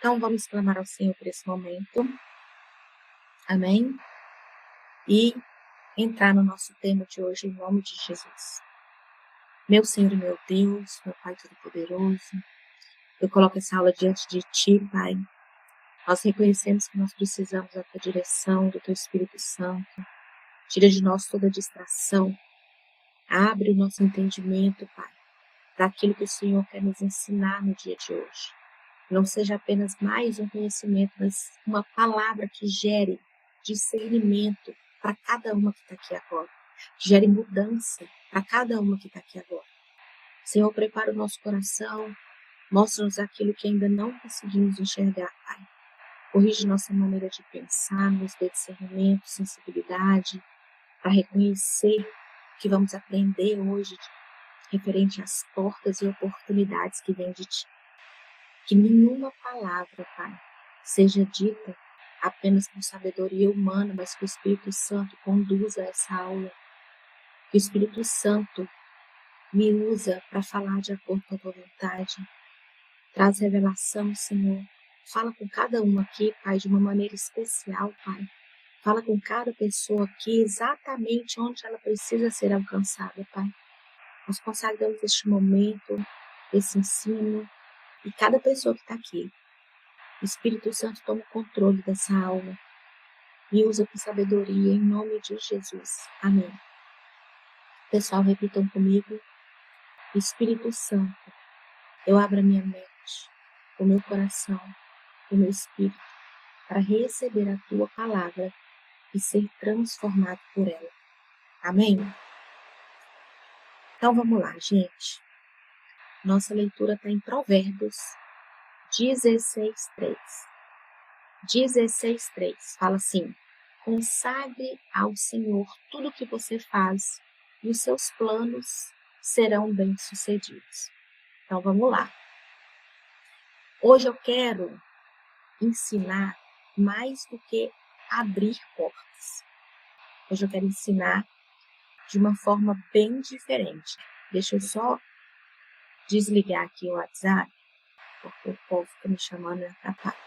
Então, vamos clamar ao Senhor por esse momento. Amém? E entrar no nosso tema de hoje, em nome de Jesus. Meu Senhor e meu Deus, meu Pai Todo-Poderoso, eu coloco essa aula diante de Ti, Pai. Nós reconhecemos que nós precisamos da Tua direção, do Teu Espírito Santo. Tira de nós toda distração. Abre o nosso entendimento, Pai, para aquilo que o Senhor quer nos ensinar no dia de hoje. Não seja apenas mais um conhecimento, mas uma palavra que gere discernimento para cada uma que está aqui agora. Que gere mudança para cada uma que está aqui agora. Senhor, prepara o nosso coração. Mostra-nos aquilo que ainda não conseguimos enxergar, Pai. Corrige nossa maneira de pensar, nos dê discernimento, sensibilidade, para reconhecer o que vamos aprender hoje referente às portas e oportunidades que vêm de Ti. Que nenhuma palavra, Pai, seja dita apenas com sabedoria humana, mas que o Espírito Santo conduza essa aula. Que o Espírito Santo me usa para falar de acordo com a Tua vontade. Traz revelação, Senhor. Fala com cada uma aqui, Pai, de uma maneira especial, Pai. Fala com cada pessoa aqui exatamente onde ela precisa ser alcançada, Pai. Nós consagramos este momento, esse ensino, e cada pessoa que está aqui. O Espírito Santo toma o controle dessa aula. Me usa com sabedoria, em nome de Jesus. Amém. Pessoal, repitam comigo. Espírito Santo, eu abro a minha mente, o meu coração, o meu espírito, para receber a Tua palavra e ser transformado por ela. Amém? Então vamos lá, gente. Nossa leitura está em Provérbios 16:3. 16:3 fala assim: consagre ao Senhor tudo o que você faz e os seus planos serão bem-sucedidos. Então vamos lá. Hoje eu quero ensinar mais do que abrir portas. Hoje eu quero ensinar de uma forma bem diferente. Deixa eu só desligar aqui o WhatsApp, porque o povo fica me chamando e atrapalha.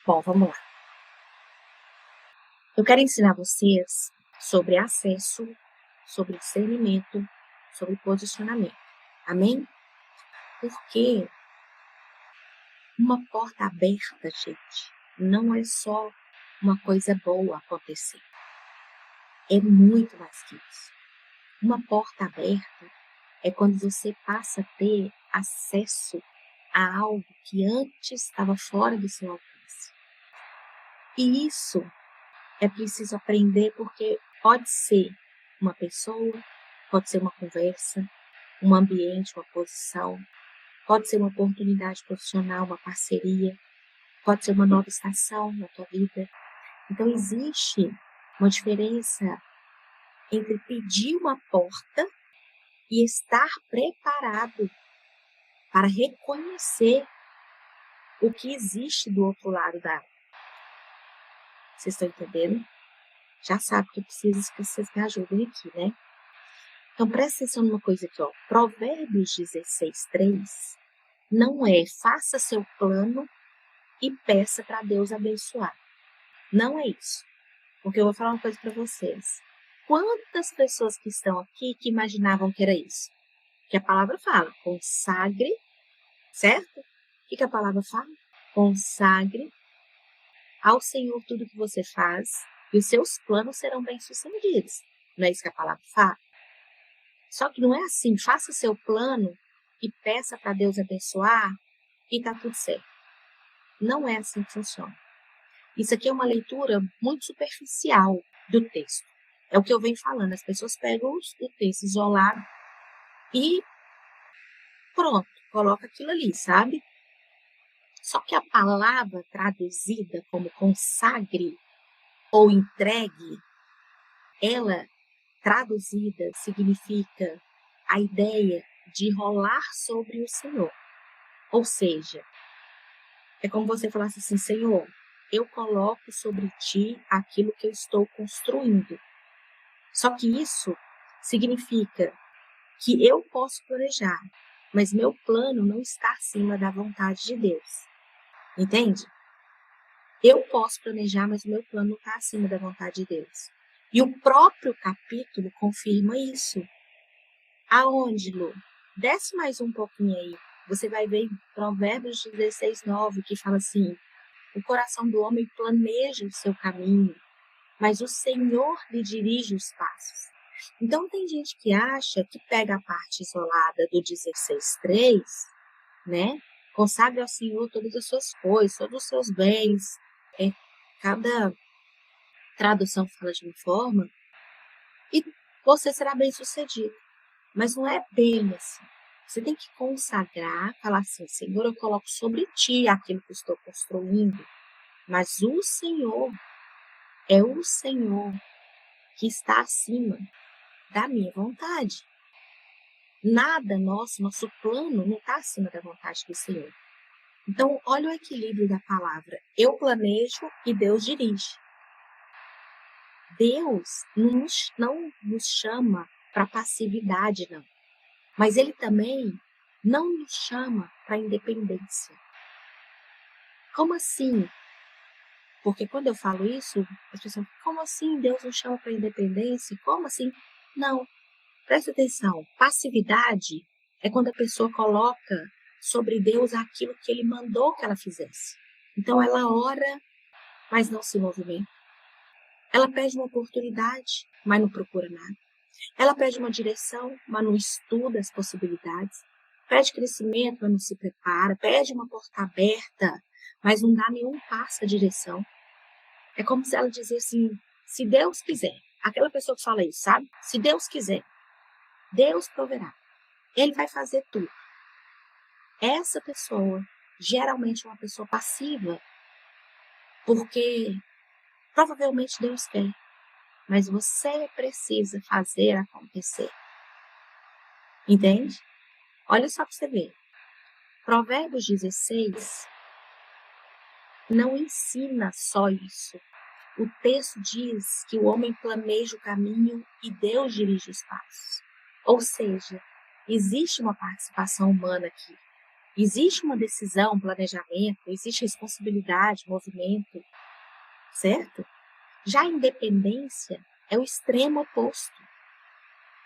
Bom, vamos lá. Eu quero ensinar vocês sobre acesso, sobre discernimento, sobre posicionamento. Amém? Porque uma porta aberta, gente, não é só uma coisa boa acontecer. É muito mais que isso. Uma porta aberta é quando você passa a ter acesso a algo que antes estava fora do seu alcance. E isso é preciso aprender, porque pode ser uma pessoa, pode ser uma conversa, um ambiente, uma posição, pode ser uma oportunidade profissional, uma parceria, pode ser uma nova estação na tua vida. Então existe uma diferença entre pedir uma porta e estar preparado para reconhecer o que existe do outro lado da água. Vocês estão entendendo? Já sabe que eu preciso que vocês me ajudem aqui, né? Então, presta atenção numa coisa aqui, ó. Provérbios 16:3 não é faça seu plano e peça para Deus abençoar. Não é isso. Porque eu vou falar uma coisa para vocês. Quantas pessoas que estão aqui que imaginavam que era isso? Que a palavra fala, consagre, certo? O que a palavra fala? Consagre ao Senhor tudo que você faz e os seus planos serão bem-sucedidos. Não é isso que a palavra fala? Só que não é assim, faça seu plano e peça para Deus abençoar e tá tudo certo. Não é assim que funciona. Isso aqui é uma leitura muito superficial do texto. É o que eu venho falando, as pessoas pegam o texto isolado e pronto, coloca aquilo ali, sabe? Só que a palavra traduzida como consagre ou entregue, ela traduzida significa a ideia de rolar sobre o Senhor. Ou seja, é como você falasse assim, Senhor, eu coloco sobre ti aquilo que eu estou construindo. Só que isso significa que eu posso planejar, mas meu plano não está acima da vontade de Deus. Entende? Eu posso planejar, mas o meu plano não está acima da vontade de Deus. E o próprio capítulo confirma isso. Aonde, Lu? Desce mais um pouquinho aí. Você vai ver em Provérbios 16:9, que fala assim: o coração do homem planeja o seu caminho, mas o Senhor lhe dirige os passos. Então, tem gente que acha que pega a parte isolada do 16:3, né? Consagre ao Senhor todas as suas coisas, todos os seus bens. Cada tradução fala de uma forma, e você será bem sucedido. Mas não é bem assim. Você tem que consagrar, falar assim: Senhor, eu coloco sobre ti aquilo que estou construindo, mas o Senhor é o Senhor que está acima da minha vontade. Nada nosso plano não está acima da vontade do Senhor. Então, olha o equilíbrio da palavra. Eu planejo e Deus dirige. Deus não nos chama para passividade, não. Mas Ele também não nos chama para independência. Como assim? Porque quando eu falo isso, as pessoas falam: como assim Deus nos chama para independência? Como assim? Não. Presta atenção, passividade é quando a pessoa coloca sobre Deus aquilo que Ele mandou que ela fizesse. Então ela ora, mas não se movimenta. Ela pede uma oportunidade, mas não procura nada. Ela pede uma direção, mas não estuda as possibilidades. Pede crescimento, mas não se prepara. Pede uma porta aberta, mas não dá nenhum passo à direção. É como se ela dissesse assim: se Deus quiser. Aquela pessoa que fala isso, sabe? Se Deus quiser, Deus proverá. Ele vai fazer tudo. Essa pessoa geralmente é uma pessoa passiva, porque provavelmente Deus quer, mas você precisa fazer acontecer. Entende? Olha só para você ver. Provérbios 16 não ensina só isso. O texto diz que o homem planeja o caminho e Deus dirige os passos. Ou seja, existe uma participação humana aqui. Existe uma decisão, um planejamento, existe responsabilidade, movimento, certo? Já a independência é o extremo oposto.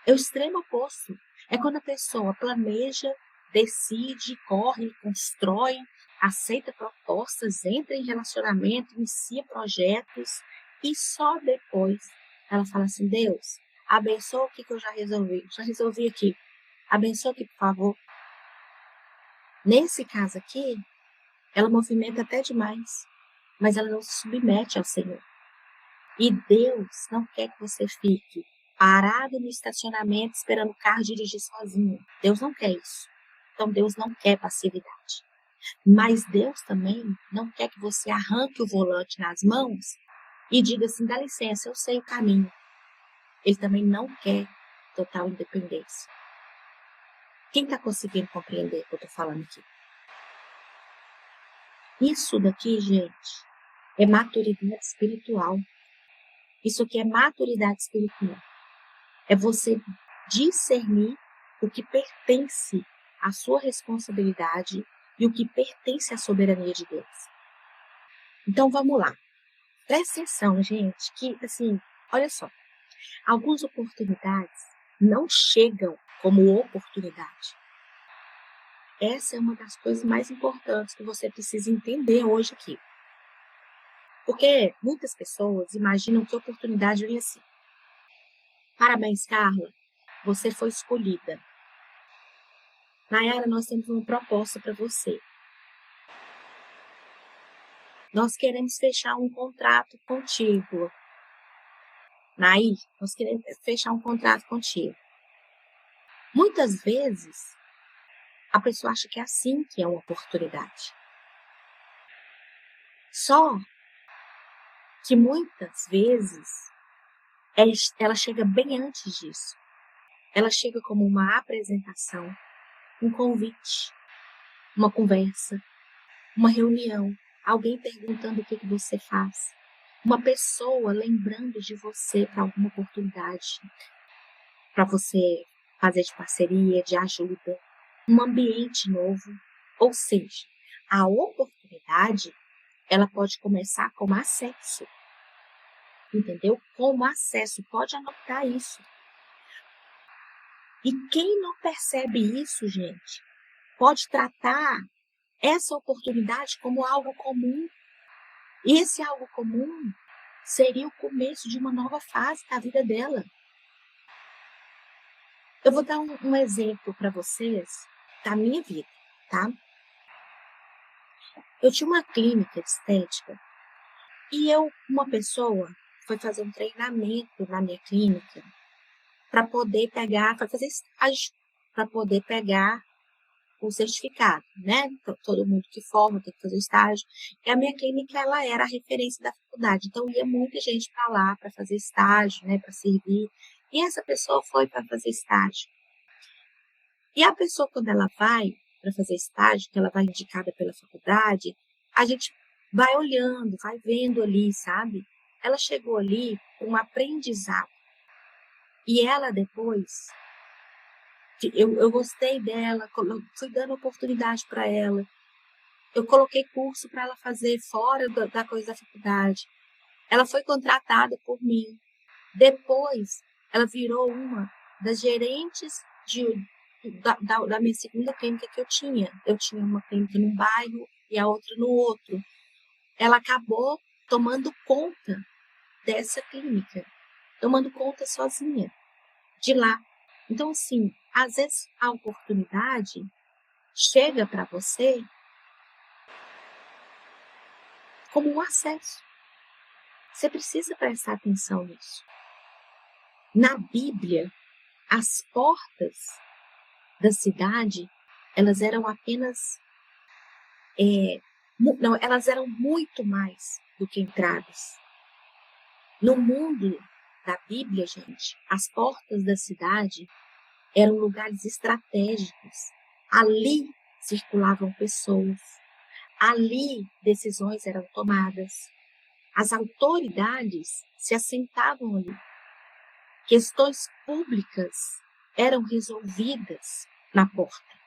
É o extremo oposto. É quando a pessoa planeja, decide, corre, constrói, aceita propostas, entra em relacionamento, inicia projetos e só depois ela fala assim: Deus, abençoa o que eu já resolvi. Já resolvi aqui. Abençoa aqui, por favor. Nesse caso aqui, ela movimenta até demais, mas ela não se submete ao Senhor. E Deus não quer que você fique parado no estacionamento esperando o carro dirigir sozinho. Deus não quer isso. Então Deus não quer passividade. Mas Deus também não quer que você arranque o volante nas mãos e diga assim: dá licença, eu sei o caminho. Ele também não quer total independência. Quem está conseguindo compreender o que eu estou falando aqui? Isso daqui, gente, é maturidade espiritual. Isso aqui é maturidade espiritual. É você discernir o que pertence à sua responsabilidade e o que pertence à soberania de Deus. Então, vamos lá. Presta atenção, gente, que, assim, olha só. Algumas oportunidades não chegam como oportunidade. Essa é uma das coisas mais importantes que você precisa entender hoje aqui. Porque muitas pessoas imaginam que oportunidade vem assim: parabéns, Carla, você foi escolhida. Nayara, nós temos uma proposta para você. Nós queremos fechar um contrato contigo. Naí, nós queremos fechar um contrato contigo. Muitas vezes, a pessoa acha que é assim que é uma oportunidade. Só que muitas vezes ela chega bem antes disso. Ela chega como uma apresentação, um convite, uma conversa, uma reunião, alguém perguntando o que você faz, uma pessoa lembrando de você para alguma oportunidade, para você fazer de parceria, de ajuda, um ambiente novo. Ou seja, a oportunidade, ela pode começar como acesso, entendeu? Como acesso, pode anotar isso. E quem não percebe isso, gente, pode tratar essa oportunidade como algo comum. E esse algo comum seria o começo de uma nova fase da vida dela. Eu vou dar um exemplo para vocês da minha vida, tá? Eu tinha uma clínica de estética e uma pessoa foi fazer um treinamento na minha clínica para poder pegar, para fazer estágio, para poder pegar o certificado, né? Todo mundo que forma tem que fazer estágio. E a minha clínica, ela era a referência da faculdade. Então, ia muita gente para lá para fazer estágio, né? Para servir. E essa pessoa foi para fazer estágio. E a pessoa, quando ela vai para fazer estágio, que ela vai indicada pela faculdade, a gente vai olhando, vai vendo ali, sabe? Ela chegou ali com um aprendizado. E ela depois, eu gostei dela, fui dando oportunidade para ela. Eu coloquei curso para ela fazer fora da coisa da faculdade. Ela foi contratada por mim. Depois, ela virou uma das gerentes da minha segunda clínica que eu tinha. Eu tinha uma clínica num bairro e a outra no outro. Ela acabou tomando conta dessa clínica, tomando conta sozinha de lá. Então, assim, às vezes a oportunidade chega para você como um acesso. Você precisa prestar atenção nisso. Na Bíblia, as portas da cidade, elas eram apenas, não, elas eram muito mais do que entradas. No mundo da Bíblia, gente, as portas da cidade eram lugares estratégicos. Ali circulavam pessoas, ali decisões eram tomadas. As autoridades se assentavam ali. Questões públicas eram resolvidas na porta.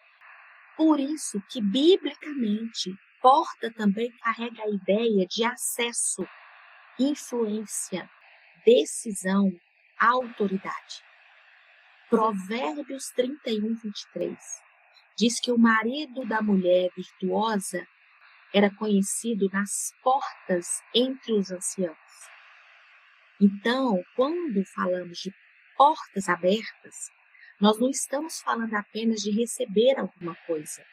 Por isso que, biblicamente, porta também carrega a ideia de acesso, influência, decisão, autoridade. Provérbios 31, 23 diz que o marido da mulher virtuosa era conhecido nas portas entre os anciãos. Então, quando falamos de portas abertas, nós não estamos falando apenas de receber alguma coisa.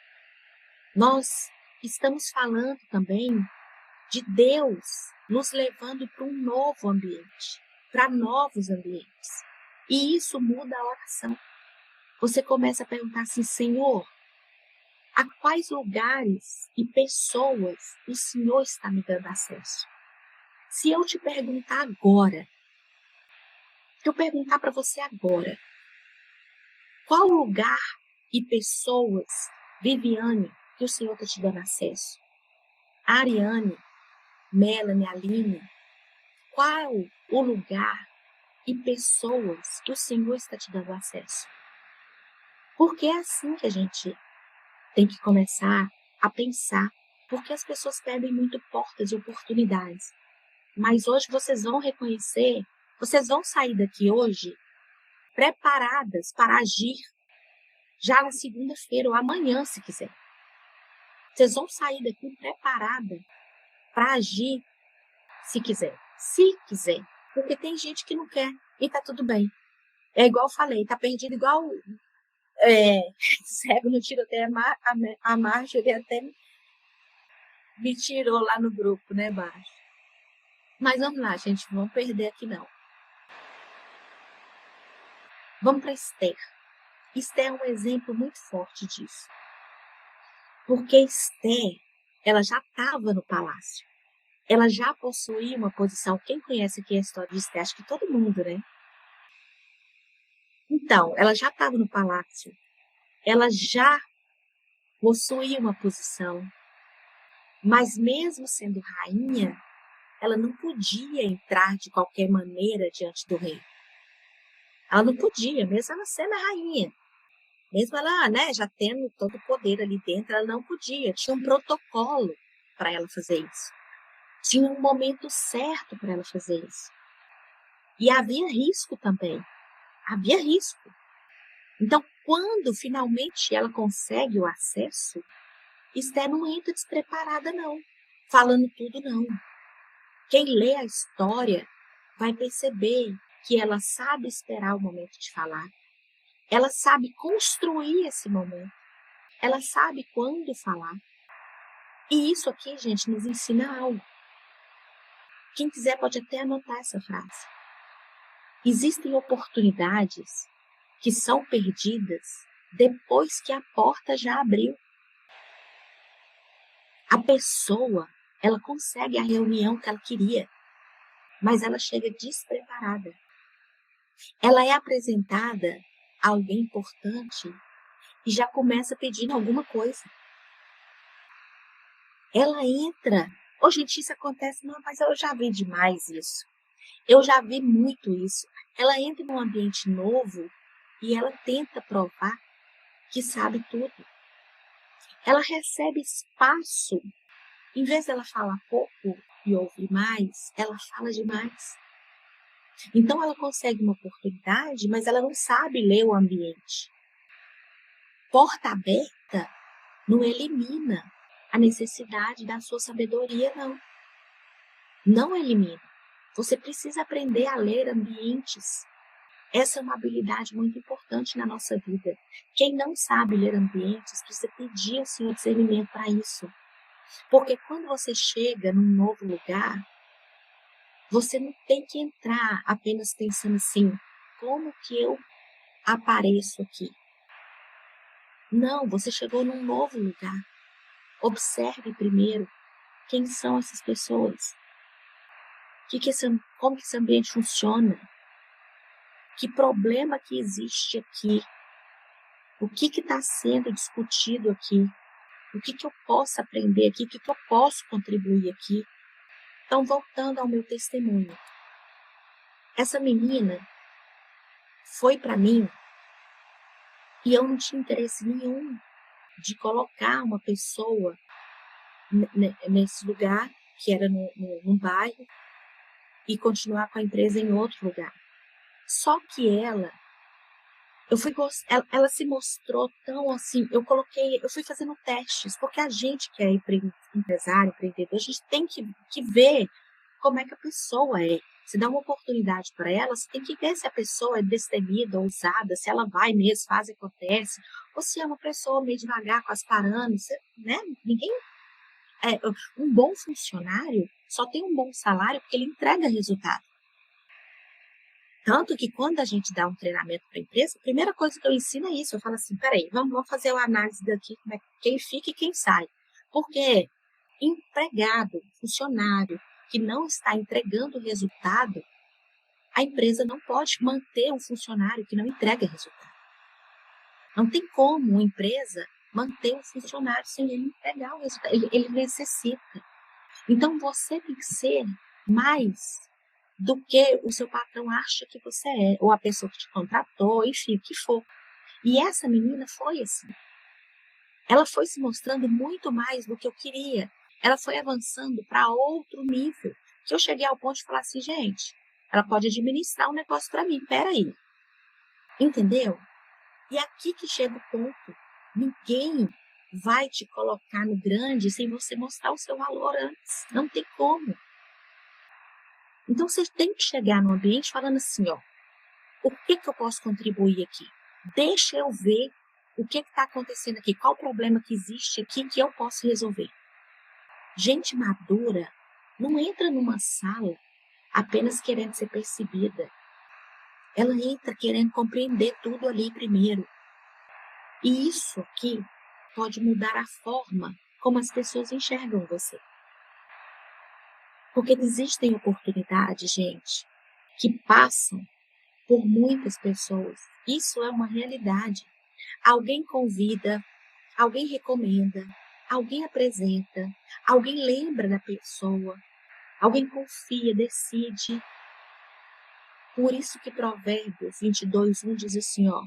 Nós estamos falando também de Deus nos levando para um novo ambiente, para novos ambientes. E isso muda a oração. Você começa a perguntar assim, Senhor, a quais lugares e pessoas o Senhor está me dando acesso? Se eu te perguntar agora, se eu perguntar para você agora, qual lugar e pessoas, Viviane, que o Senhor está te dando acesso? Ariane, Melanie, Aline, qual o lugar e pessoas que o Senhor está te dando acesso? Porque é assim que a gente tem que começar a pensar, porque as pessoas perdem muito portas e oportunidades. Mas hoje vocês vão reconhecer, vocês vão sair daqui hoje preparadas para agir já na segunda-feira ou amanhã, se quiser. Vocês vão sair daqui preparada para agir, se quiser. Se quiser. Porque tem gente que não quer e tá tudo bem. É igual eu falei, tá perdido igual cego no tiroteio. A Marjorie até me tirou lá no grupo, né, Baixo? Mas vamos lá, gente, não vamos perder aqui não. Vamos para Esther. Esther é um exemplo muito forte disso. Porque Esther, ela já estava no palácio. Ela já possuía uma posição. Quem conhece aqui a história de Esther? Acho que todo mundo, né? Então, ela já estava no palácio. Ela já possuía uma posição. Mas mesmo sendo rainha, ela não podia entrar de qualquer maneira diante do rei. Ela não podia, mesmo ela sendo a rainha. Mesmo ela, né, já tendo todo o poder ali dentro, ela não podia. Tinha um protocolo para ela fazer isso. Tinha um momento certo para ela fazer isso. E havia risco também. Havia risco. Então, quando finalmente ela consegue o acesso, Esther não entra despreparada, não. Falando tudo, não. Quem lê a história vai perceber que ela sabe esperar o momento de falar. Ela sabe construir esse momento. Ela sabe quando falar. E isso aqui, gente, nos ensina algo. Quem quiser pode até anotar essa frase. Existem oportunidades que são perdidas depois que a porta já abriu. A pessoa, ela consegue a reunião que ela queria, mas ela chega despreparada. Ela é apresentada a alguém importante e já começa pedindo alguma coisa. Ela entra. Ô, gente, isso acontece, não, mas eu já vi demais isso. Eu já vi muito isso. Ela entra num ambiente novo e ela tenta provar que sabe tudo. Ela recebe espaço. Em vez dela falar pouco e ouvir mais, ela fala demais. Então ela consegue uma oportunidade, mas ela não sabe ler o ambiente. Porta aberta não elimina a necessidade da sua sabedoria, não. Não elimina. Você precisa aprender a ler ambientes. Essa é uma habilidade muito importante na nossa vida. Quem não sabe ler ambientes precisa pedir ao Senhor discernimento para isso. Porque quando você chega num novo lugar, você não tem que entrar apenas pensando assim, como que eu apareço aqui? Não, você chegou num novo lugar. Observe primeiro quem são essas pessoas. Como que esse ambiente funciona? Que problema que existe aqui? O que está sendo discutido aqui? O que eu posso aprender aqui? O que eu posso contribuir aqui? Então, voltando ao meu testemunho. Essa menina foi para mim e eu não tinha interesse nenhum de colocar uma pessoa nesse lugar, que era num bairro, e continuar com a empresa em outro lugar. Só que ela se mostrou tão assim, eu fui fazendo testes, porque a gente que é empresário, empreendedor, a gente tem que ver como é que a pessoa é. Se dá uma oportunidade para ela, você tem que ver se a pessoa é destemida, ousada, se ela vai mesmo, faz e acontece, ou se é uma pessoa meio devagar, quase parando, né? Um bom funcionário só tem um bom salário porque ele entrega resultado. Tanto que quando a gente dá um treinamento para a empresa, a primeira coisa que eu ensino é isso. Eu falo assim, peraí, vamos fazer uma análise daqui, quem fica e quem sai. Porque empregado, funcionário, que não está entregando resultado, a empresa não pode manter um funcionário que não entrega resultado. Não tem como uma empresa manter um funcionário sem ele entregar o resultado. Ele necessita. Então, você tem que ser mais do que o seu patrão acha que você é, ou a pessoa que te contratou, enfim, o que for. E essa menina foi assim. Ela foi se mostrando muito mais do que eu queria. Ela foi avançando para outro nível, que eu cheguei ao ponto de falar assim, gente, ela pode administrar um negócio para mim, peraí. Entendeu? E aqui que chega o ponto. Ninguém vai te colocar no grande sem você mostrar o seu valor antes. Não tem como. Então, você tem que chegar no ambiente falando assim, ó, o que eu posso contribuir aqui? Deixa eu ver o que está acontecendo aqui, qual o problema que existe aqui que eu posso resolver. Gente madura não entra numa sala apenas querendo ser percebida. Ela entra querendo compreender tudo ali primeiro. E isso aqui pode mudar a forma como as pessoas enxergam você. Porque existem oportunidades, gente, que passam por muitas pessoas. Isso é uma realidade. Alguém convida, alguém recomenda, alguém apresenta, alguém lembra da pessoa, alguém confia, decide. Por isso que Provérbios 22:1 diz assim, ó,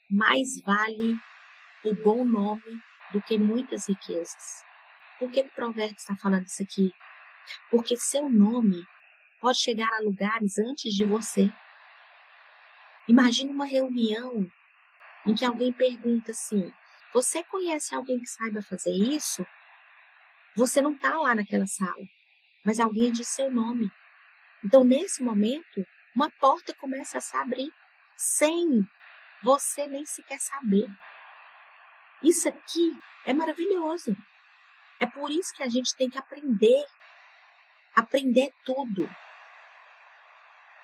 mais vale o bom nome do que muitas riquezas. Por que Provérbios está falando isso aqui? Porque seu nome pode chegar a lugares antes de você. Imagine uma reunião em que alguém pergunta assim, você conhece alguém que saiba fazer isso? Você não está lá naquela sala, mas alguém diz seu nome. Então, nesse momento, uma porta começa a se abrir sem você nem sequer saber. Isso aqui é maravilhoso. É por isso que a gente tem que aprender tudo.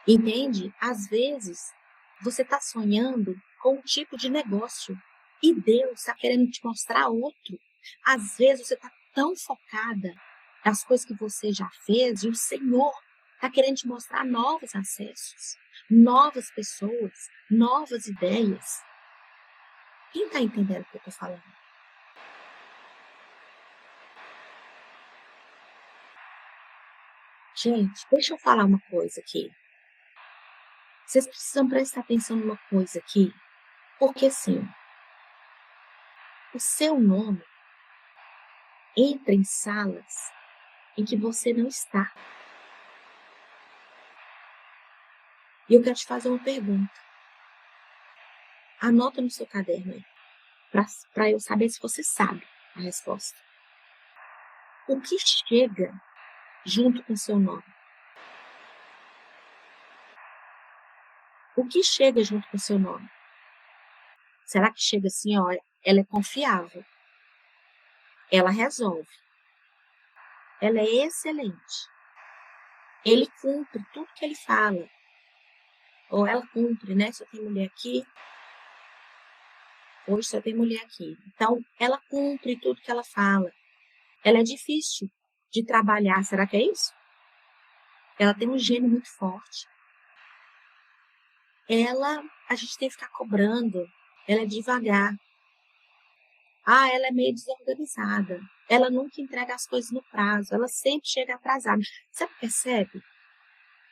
Entende? Às vezes, você está sonhando com um tipo de negócio e Deus está querendo te mostrar outro. Às vezes, você está tão focada nas coisas que você já fez e o Senhor está querendo te mostrar novos acessos, novas pessoas, novas ideias. Quem está entendendo o que eu estou falando? Gente, deixa eu falar uma coisa aqui. Vocês precisam prestar atenção numa coisa aqui, porque assim, o seu nome entra em salas em que você não está. E eu quero te fazer uma pergunta. Anota no seu caderno aí, para eu saber se você sabe a resposta. O que chega junto com o seu nome? O que chega junto com o seu nome? Será que chega assim, ó, ela é confiável, ela resolve, ela é excelente, ele cumpre tudo que ele fala, ou ela cumpre, né? Só tem mulher aqui, hoje só tem mulher aqui. Então, ela cumpre tudo que ela fala. Ela é difícil de trabalhar, será que é isso? Ela tem um gênio muito forte. A gente tem que ficar cobrando. Ela é devagar. Ah, ela é meio desorganizada. Ela nunca entrega as coisas no prazo. Ela sempre chega atrasada. Você percebe?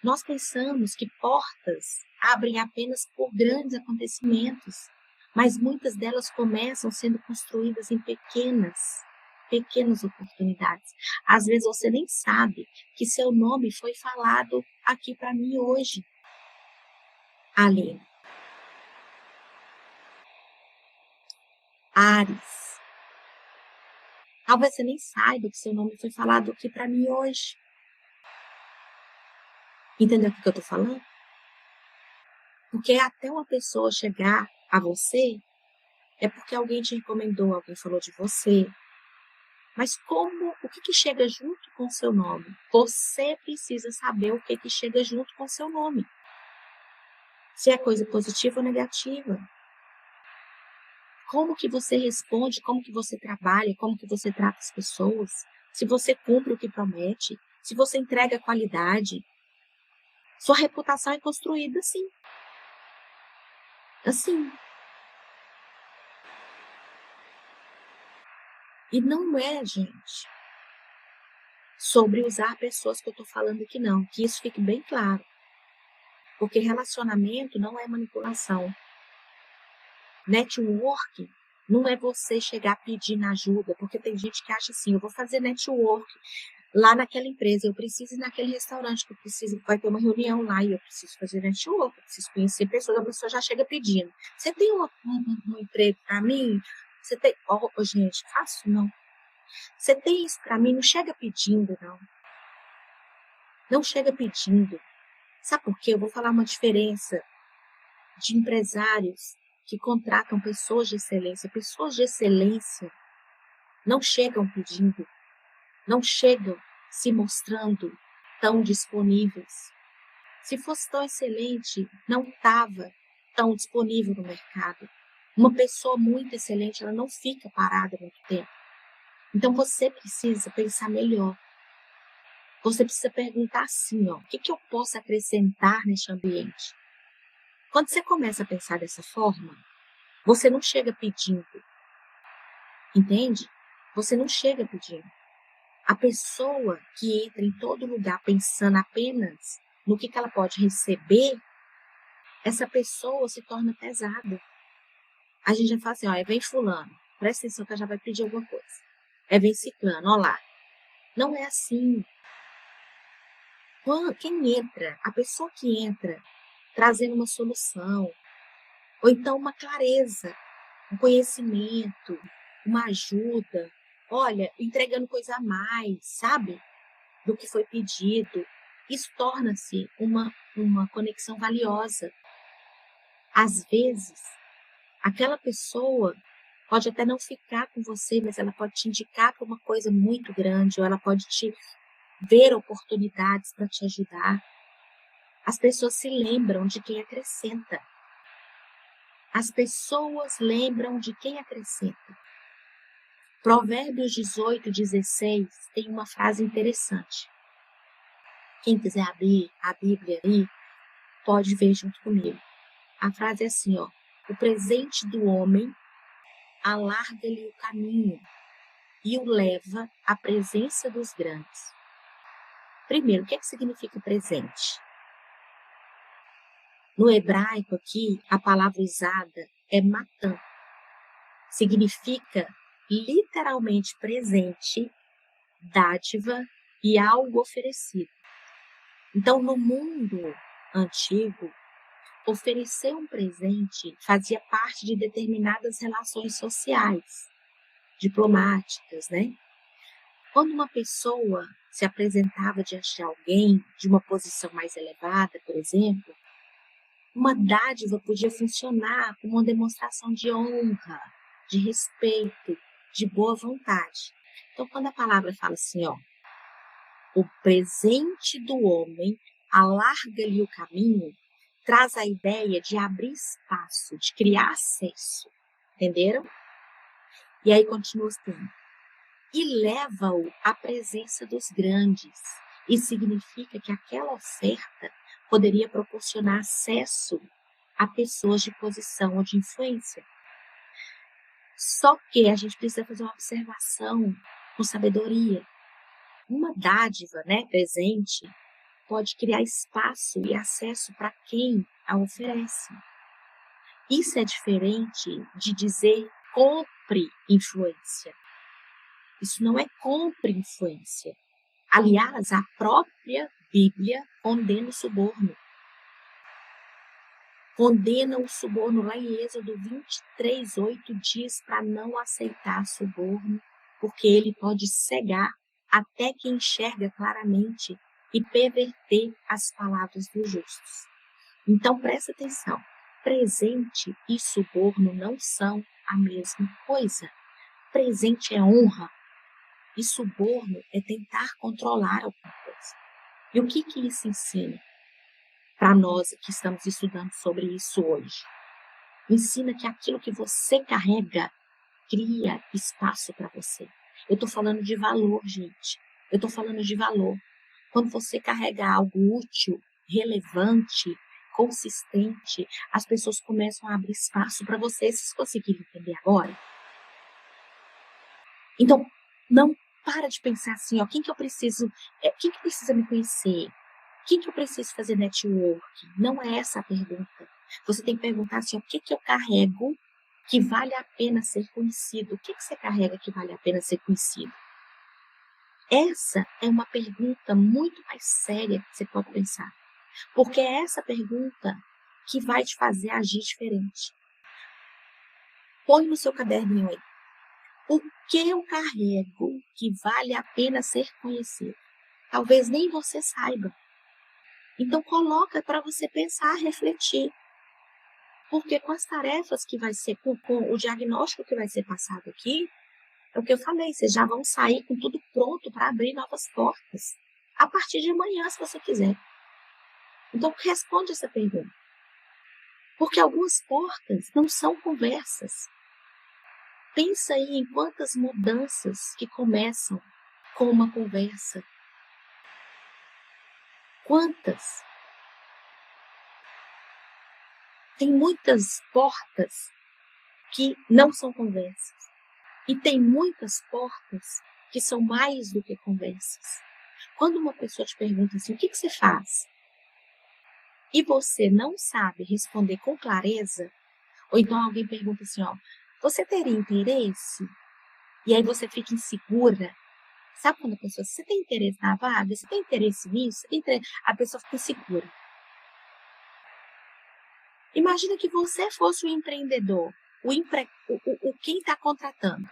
Nós pensamos que portas abrem apenas por grandes acontecimentos, mas muitas delas começam sendo construídas em pequenas oportunidades. Às vezes você nem sabe que seu nome foi falado aqui para mim hoje. Aline, Ares. Talvez você nem saiba que seu nome foi falado aqui para mim hoje. Entendeu o que eu estou falando? Porque até uma pessoa chegar a você, é porque alguém te recomendou, alguém falou de você. Mas o que chega junto com o seu nome? Você precisa saber o que chega junto com o seu nome. Se é coisa positiva ou negativa. Como que você responde, como que você trabalha, como que você trata as pessoas. Se você cumpre o que promete, se você entrega qualidade. Sua reputação é construída assim. Assim. E não é, gente, sobre usar pessoas que eu estou falando aqui, não. Que isso fique bem claro. Porque relacionamento não é manipulação. Network não é você chegar pedindo ajuda, porque tem gente que acha assim, eu vou fazer network lá naquela empresa, eu preciso ir naquele restaurante, que eu preciso, vai ter uma reunião lá e eu preciso fazer network, eu preciso conhecer pessoas, a pessoa já chega pedindo. Você tem um emprego para mim? Você tem... gente, fácil não. Você tem isso para mim? Não chega pedindo, não. Não chega pedindo. Sabe por quê? Eu vou falar uma diferença de empresários que contratam pessoas de excelência. Pessoas de excelência não chegam pedindo, não chegam se mostrando tão disponíveis. Se fosse tão excelente, não estava tão disponível no mercado. Uma pessoa muito excelente, ela não fica parada muito tempo. Então você precisa pensar melhor. Você precisa perguntar assim, ó, o que eu posso acrescentar neste ambiente? Quando você começa a pensar dessa forma, você não chega pedindo, entende? Você não chega pedindo. A pessoa que entra em todo lugar pensando apenas no que ela pode receber, essa pessoa se torna pesada. A gente já fala assim, ó, vem fulano, presta atenção que ela já vai pedir alguma coisa. Vem ciclano, ó lá. Não é assim. Quem entra, a pessoa que entra trazendo uma solução, ou então uma clareza, um conhecimento, uma ajuda, olha, entregando coisa a mais, sabe? Do que foi pedido. Isso torna-se uma conexão valiosa. Às vezes, aquela pessoa pode até não ficar com você, mas ela pode te indicar para uma coisa muito grande, ou ela pode te ver oportunidades para te ajudar. As pessoas se lembram de quem acrescenta. As pessoas lembram de quem acrescenta. Provérbios 18:16 tem uma frase interessante. Quem quiser abrir a Bíblia aí, pode ver junto comigo. A frase é assim, ó. O presente do homem alarga-lhe o caminho e o leva à presença dos grandes. Primeiro, o que significa presente? No hebraico aqui, a palavra usada é matan. Significa literalmente presente, dádiva e algo oferecido. Então, no mundo antigo, oferecer um presente fazia parte de determinadas relações sociais, diplomáticas, né? Quando uma pessoa se apresentava diante de alguém de uma posição mais elevada, por exemplo, uma dádiva podia funcionar como uma demonstração de honra, de respeito, de boa vontade. Então, quando a palavra fala assim, ó, o presente do homem alarga-lhe o caminho, traz a ideia de abrir espaço, de criar acesso. Entenderam? E aí continua assim. E leva-o à presença dos grandes. Isso significa que aquela oferta poderia proporcionar acesso a pessoas de posição ou de influência. Só que a gente precisa fazer uma observação com sabedoria. Uma dádiva, né, presente, pode criar espaço e acesso para quem a oferece. Isso é diferente de dizer compre influência. Isso não é compre influência. Aliás, a própria Bíblia condena o suborno. Condena o suborno lá em Êxodo 23:8 diz para não aceitar suborno, porque ele pode cegar até que enxerga claramente e perverter as palavras dos justos. Então, presta atenção. Presente e suborno não são a mesma coisa. Presente é honra e suborno é tentar controlar alguma coisa. E o que isso ensina para nós que estamos estudando sobre isso hoje? Ensina que aquilo que você carrega cria espaço para você. Eu estou falando de valor, gente. Eu estou falando de valor. Quando você carrega algo útil, relevante, consistente, as pessoas começam a abrir espaço para você. Vocês conseguiram entender agora? Então, não para de pensar assim, ó, quem que precisa me conhecer? Quem que eu preciso fazer network? Não é essa a pergunta. Você tem que perguntar assim, ó, o que eu carrego que vale a pena ser conhecido? O que você carrega que vale a pena ser conhecido? Essa é uma pergunta muito mais séria que você pode pensar. Porque é essa pergunta que vai te fazer agir diferente. Põe no seu caderninho aí. O que eu carrego que vale a pena ser conhecido? Talvez nem você saiba. Então coloca para você pensar, refletir. Porque com as tarefas que vai ser, com o diagnóstico que vai ser passado aqui, é o que eu falei, vocês já vão sair com tudo pronto para abrir novas portas. A partir de amanhã, se você quiser. Então responde essa pergunta. Porque algumas portas não são conversas. Pensa aí em quantas mudanças que começam com uma conversa. Quantas? Tem muitas portas que não são conversas. E tem muitas portas que são mais do que conversas. Quando uma pessoa te pergunta assim, o que você faz? e você não sabe responder com clareza, ou então alguém pergunta assim, ó, você teria interesse? E aí você fica insegura. Sabe quando a pessoa, você tem interesse na vaga? Você tem interesse nisso? A pessoa fica insegura. Imagina que você fosse o empreendedor, quem está contratando.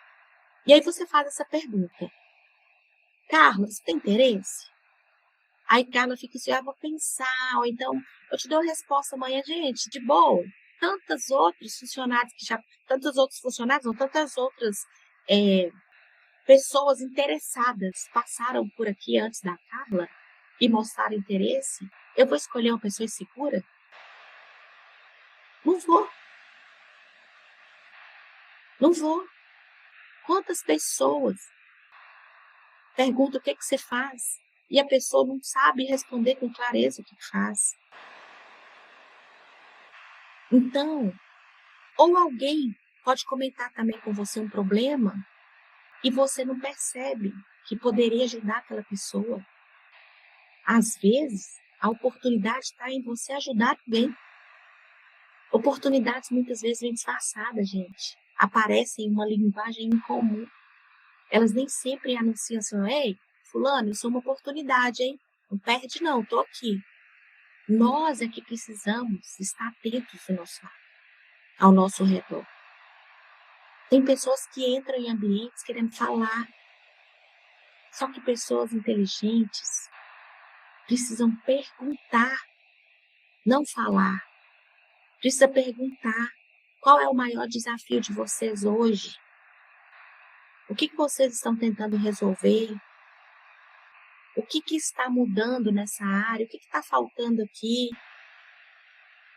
E aí você faz essa pergunta. Carla, você tem interesse? Aí Carla fica assim, vou pensar, ou então eu te dou a resposta amanhã, gente, de boa. Tantos outros funcionários tantas outras pessoas interessadas passaram por aqui antes da Carla e mostraram interesse. Eu vou escolher uma pessoa insegura? Não vou. Não vou. Quantas pessoas perguntam o que você faz e a pessoa não sabe responder com clareza o que faz? Então, ou alguém pode comentar também com você um problema e você não percebe que poderia ajudar aquela pessoa. Às vezes, a oportunidade está em você ajudar alguém. Oportunidades muitas vezes vêm disfarçadas, gente. Aparecem em uma linguagem incomum. Elas nem sempre anunciam assim, ei, fulano, isso é uma oportunidade, hein? Não perde não, estou aqui. Nós é que precisamos estar atentos ao nosso redor. Tem pessoas que entram em ambientes querendo falar. Só que pessoas inteligentes precisam perguntar, não falar. Precisa perguntar qual é o maior desafio de vocês hoje. O que vocês estão tentando resolver? O que está mudando nessa área? O que está faltando aqui?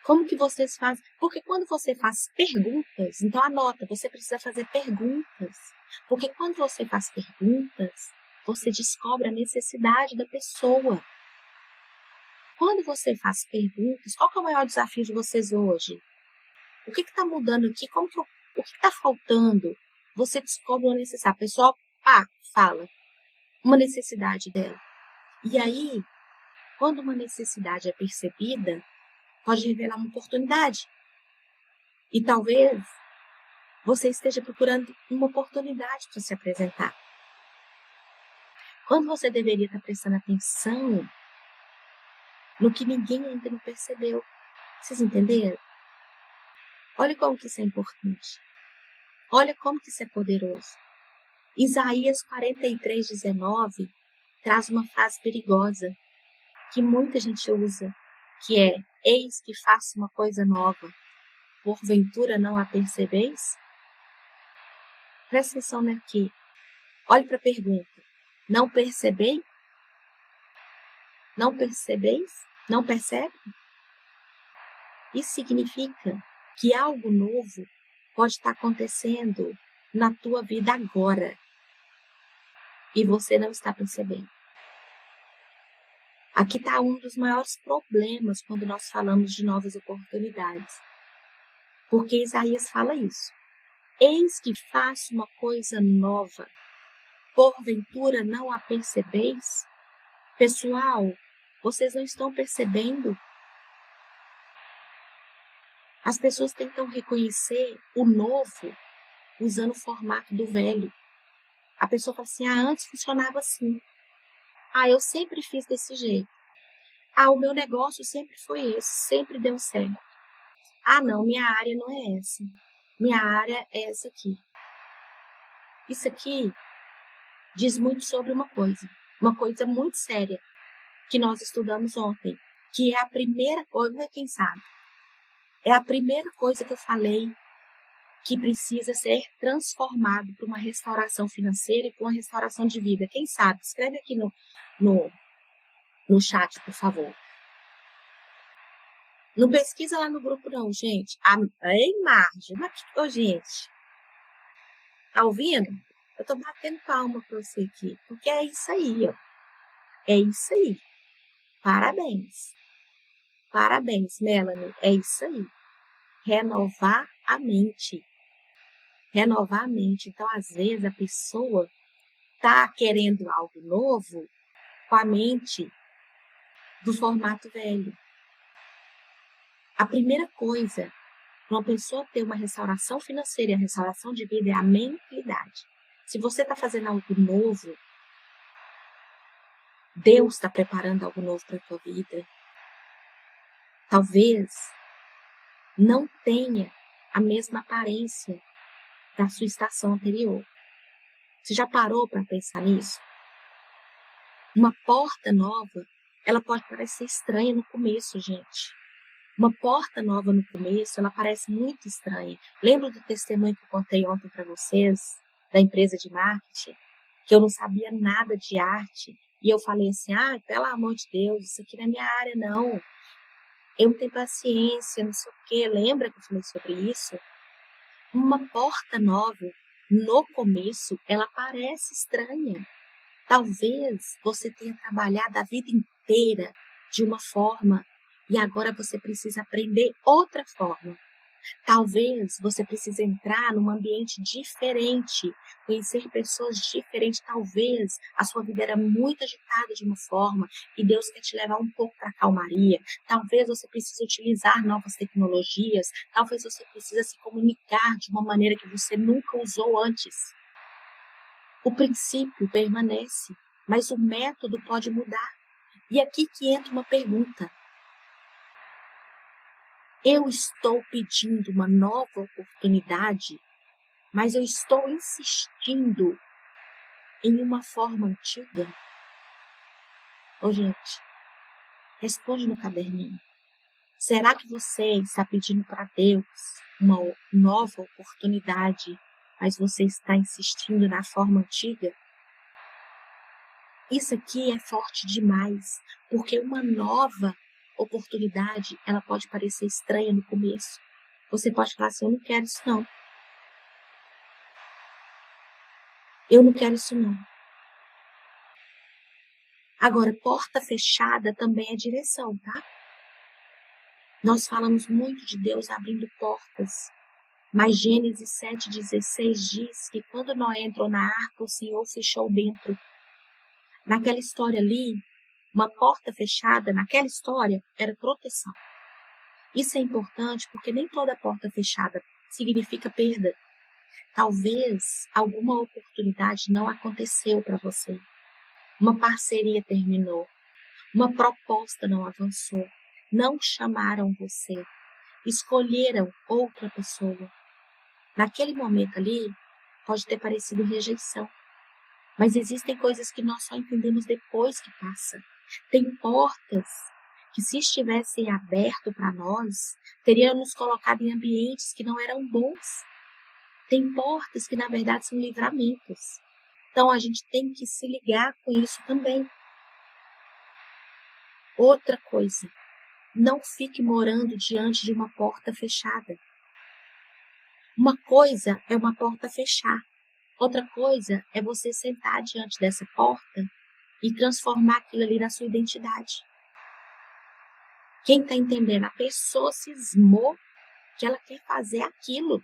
Como que vocês fazem? Porque quando você faz perguntas, então anota, você precisa fazer perguntas. Porque quando você faz perguntas, você descobre a necessidade da pessoa. Quando você faz perguntas, qual que é o maior desafio de vocês hoje? O que está mudando aqui? O que está faltando? Você descobre uma necessidade. A pessoa, fala uma necessidade dela. E aí, quando uma necessidade é percebida, pode revelar uma oportunidade. E talvez você esteja procurando uma oportunidade para se apresentar. Quando você deveria estar prestando atenção no que ninguém ainda não percebeu. Vocês entenderam? Olha como que isso é importante. Olha como que isso é poderoso. Isaías 43:19 traz uma frase perigosa que muita gente usa, que é: eis que faço uma coisa nova, porventura não a percebeis? Presta atenção aqui. Olhe para a pergunta. Não percebeis? Não percebeis? Não percebe? Isso significa que algo novo pode estar acontecendo na tua vida agora e você não está percebendo. Aqui está um dos maiores problemas quando nós falamos de novas oportunidades. Porque Isaías fala isso. Eis que faço uma coisa nova. Porventura não a percebeis? Pessoal, vocês não estão percebendo? As pessoas tentam reconhecer o novo usando o formato do velho. A pessoa fala assim, antes funcionava assim. Eu sempre fiz desse jeito. O meu negócio sempre foi esse, sempre deu certo. Não, minha área não é essa. Minha área é essa aqui. Isso aqui diz muito sobre uma coisa muito séria, que nós estudamos ontem, que é a primeira coisa, quem sabe? É a primeira coisa que eu falei que precisa ser transformado para uma restauração financeira e para uma restauração de vida. Quem sabe? Escreve aqui no chat, por favor. Não pesquisa lá no grupo, não, gente. Em margem. Gente, tá ouvindo? Eu tô batendo palma para você aqui, porque é isso aí, ó. É isso aí. Parabéns. Parabéns, Melanie. É isso aí. Renovar a mente. Renovar a mente. Então, às vezes, a pessoa tá querendo algo novo com a mente do formato velho. A primeira coisa para uma pessoa ter uma restauração financeira e a restauração de vida é a mentalidade. Se você está fazendo algo novo, Deus está preparando algo novo para a tua vida. Talvez não tenha a mesma aparência da sua estação anterior. Você já parou para pensar nisso? Uma porta nova, ela pode parecer estranha no começo, gente. Uma porta nova no começo, ela parece muito estranha. Lembra do testemunho que eu contei ontem para vocês, da empresa de marketing? Que eu não sabia nada de arte. E eu falei assim, pelo amor de Deus, isso aqui não é minha área, não. Eu não tenho paciência, não sei o quê. Lembra que eu falei sobre isso? Uma porta nova, no começo, ela parece estranha. Talvez você tenha trabalhado a vida inteira de uma forma e agora você precisa aprender outra forma. Talvez você precise entrar num ambiente diferente, conhecer pessoas diferentes. Talvez a sua vida era muito agitada de uma forma e Deus quer te levar um pouco para a calmaria. Talvez você precise utilizar novas tecnologias. Talvez você precise se comunicar de uma maneira que você nunca usou antes. O princípio permanece, mas o método pode mudar. E aqui que entra uma pergunta. Eu estou pedindo uma nova oportunidade, mas eu estou insistindo em uma forma antiga? Ô, gente, responde no caderninho. Será que você está pedindo para Deus uma nova oportunidade, mas você está insistindo na forma antiga? Isso aqui é forte demais, porque uma nova oportunidade, ela pode parecer estranha no começo. Você pode falar assim, eu não quero isso não. Eu não quero isso não. Agora, porta fechada também é direção, tá? Nós falamos muito de Deus abrindo portas, mas Gênesis 7,16 diz que quando Noé entrou na arca, o Senhor fechou dentro. Naquela história ali, uma porta fechada, naquela história, era proteção. Isso é importante porque nem toda porta fechada significa perda. Talvez alguma oportunidade não aconteceu para você. Uma parceria terminou. Uma proposta não avançou. Não chamaram você. Escolheram outra pessoa. Naquele momento ali, pode ter parecido rejeição. Mas existem coisas que nós só entendemos depois que passa. Tem portas que, se estivessem aberto para nós, teriam nos colocado em ambientes que não eram bons. Tem portas que, na verdade, são livramentos. Então, a gente tem que se ligar com isso também. Outra coisa, não fique morando diante de uma porta fechada. Uma coisa é uma porta fechar. Outra coisa é você sentar diante dessa porta e transformar aquilo ali na sua identidade. Quem está entendendo? A pessoa cismou que ela quer fazer aquilo.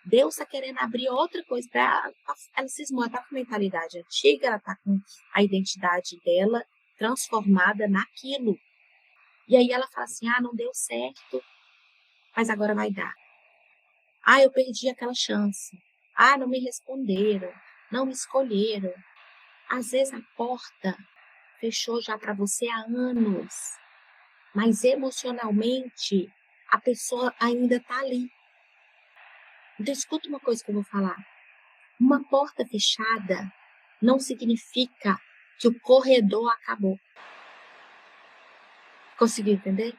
Deus está querendo abrir outra coisa para ela. Ela cismou, ela está com a mentalidade antiga, ela está com a identidade dela transformada naquilo. E aí ela fala assim, não deu certo, mas agora vai dar. Eu perdi aquela chance. Não me responderam, não me escolheram. Às vezes a porta fechou já para você há anos, mas emocionalmente a pessoa ainda está ali. Então escuta uma coisa que eu vou falar. Uma porta fechada não significa que o corredor acabou. Conseguiu entender?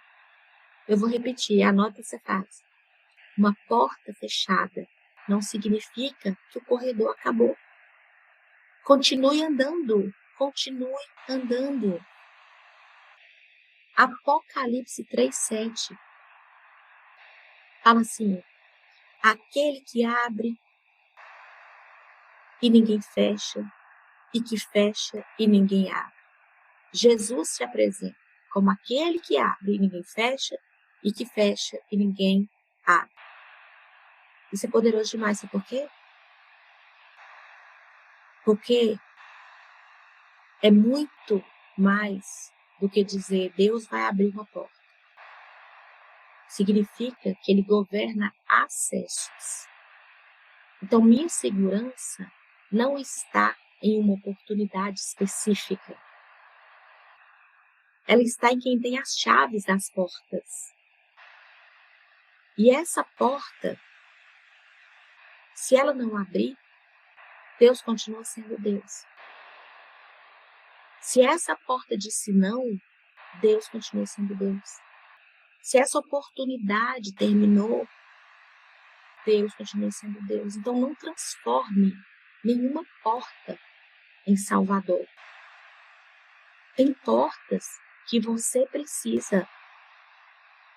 Eu vou repetir, anota essa frase. Uma porta fechada não significa que o corredor acabou. Continue andando, continue andando. Apocalipse 3:7 fala assim, aquele que abre e ninguém fecha, e que fecha e ninguém abre. Jesus se apresenta como aquele que abre e ninguém fecha, e que fecha e ninguém abre. Isso é poderoso demais, sabe por quê? Porque é muito mais do que dizer Deus vai abrir uma porta. significa que ele governa acessos. Então, minha segurança não está em uma oportunidade específica. Ela está em quem tem as chaves das portas. E essa porta, se ela não abrir, Deus continua sendo Deus. Se essa porta disse não, Deus continua sendo Deus. Se essa oportunidade terminou, Deus continua sendo Deus. Então não transforme nenhuma porta em Salvador. Tem portas que você precisa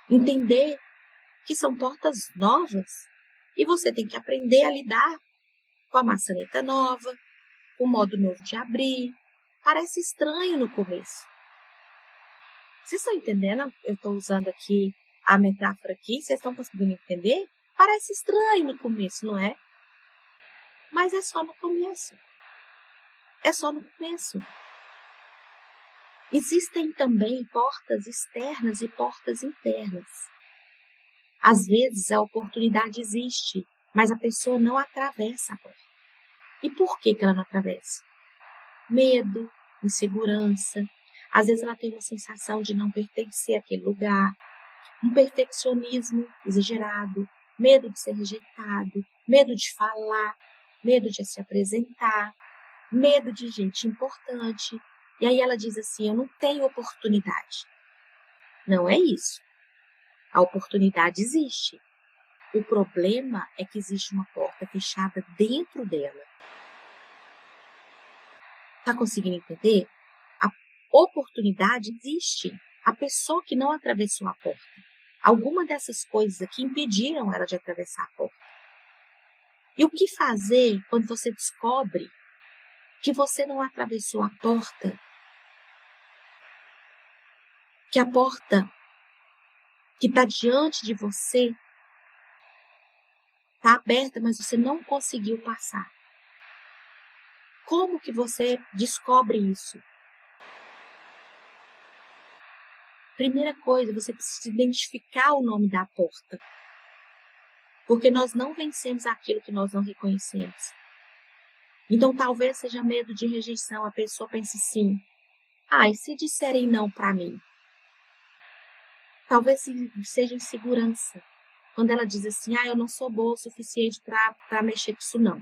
entender que são portas novas e você tem que aprender a lidar com a maçaneta nova, com o modo novo de abrir. Parece estranho no começo. Vocês estão entendendo? Eu estou usando aqui a metáfora aqui, vocês estão conseguindo entender? Parece estranho no começo, não é? Mas é só no começo. É só no começo. Existem também portas externas e portas internas. Às vezes a oportunidade existe, mas a pessoa não atravessa a porta. E por que ela não atravessa? Medo, insegurança. Às vezes ela tem uma sensação de não pertencer àquele lugar, um perfeccionismo exagerado, medo de ser rejeitado, medo de falar, medo de se apresentar, medo de gente importante. E aí ela diz assim, eu não tenho oportunidade. Não é isso. A oportunidade existe. O problema é que existe uma porta fechada dentro dela. Está conseguindo entender? A oportunidade existe. A pessoa que não atravessou a porta. Alguma dessas coisas aqui impediram ela de atravessar a porta. E o que fazer quando você descobre que você não atravessou a porta? Que a porta que está diante de você está aberta, mas você não conseguiu passar. Como que você descobre isso? Primeira coisa, você precisa identificar o nome da porta. Porque nós não vencemos aquilo que nós não reconhecemos. Então, talvez seja medo de rejeição. A pessoa pense assim, e se disserem não para mim? Talvez seja insegurança. Quando ela diz assim, eu não sou boa o suficiente para mexer com isso não.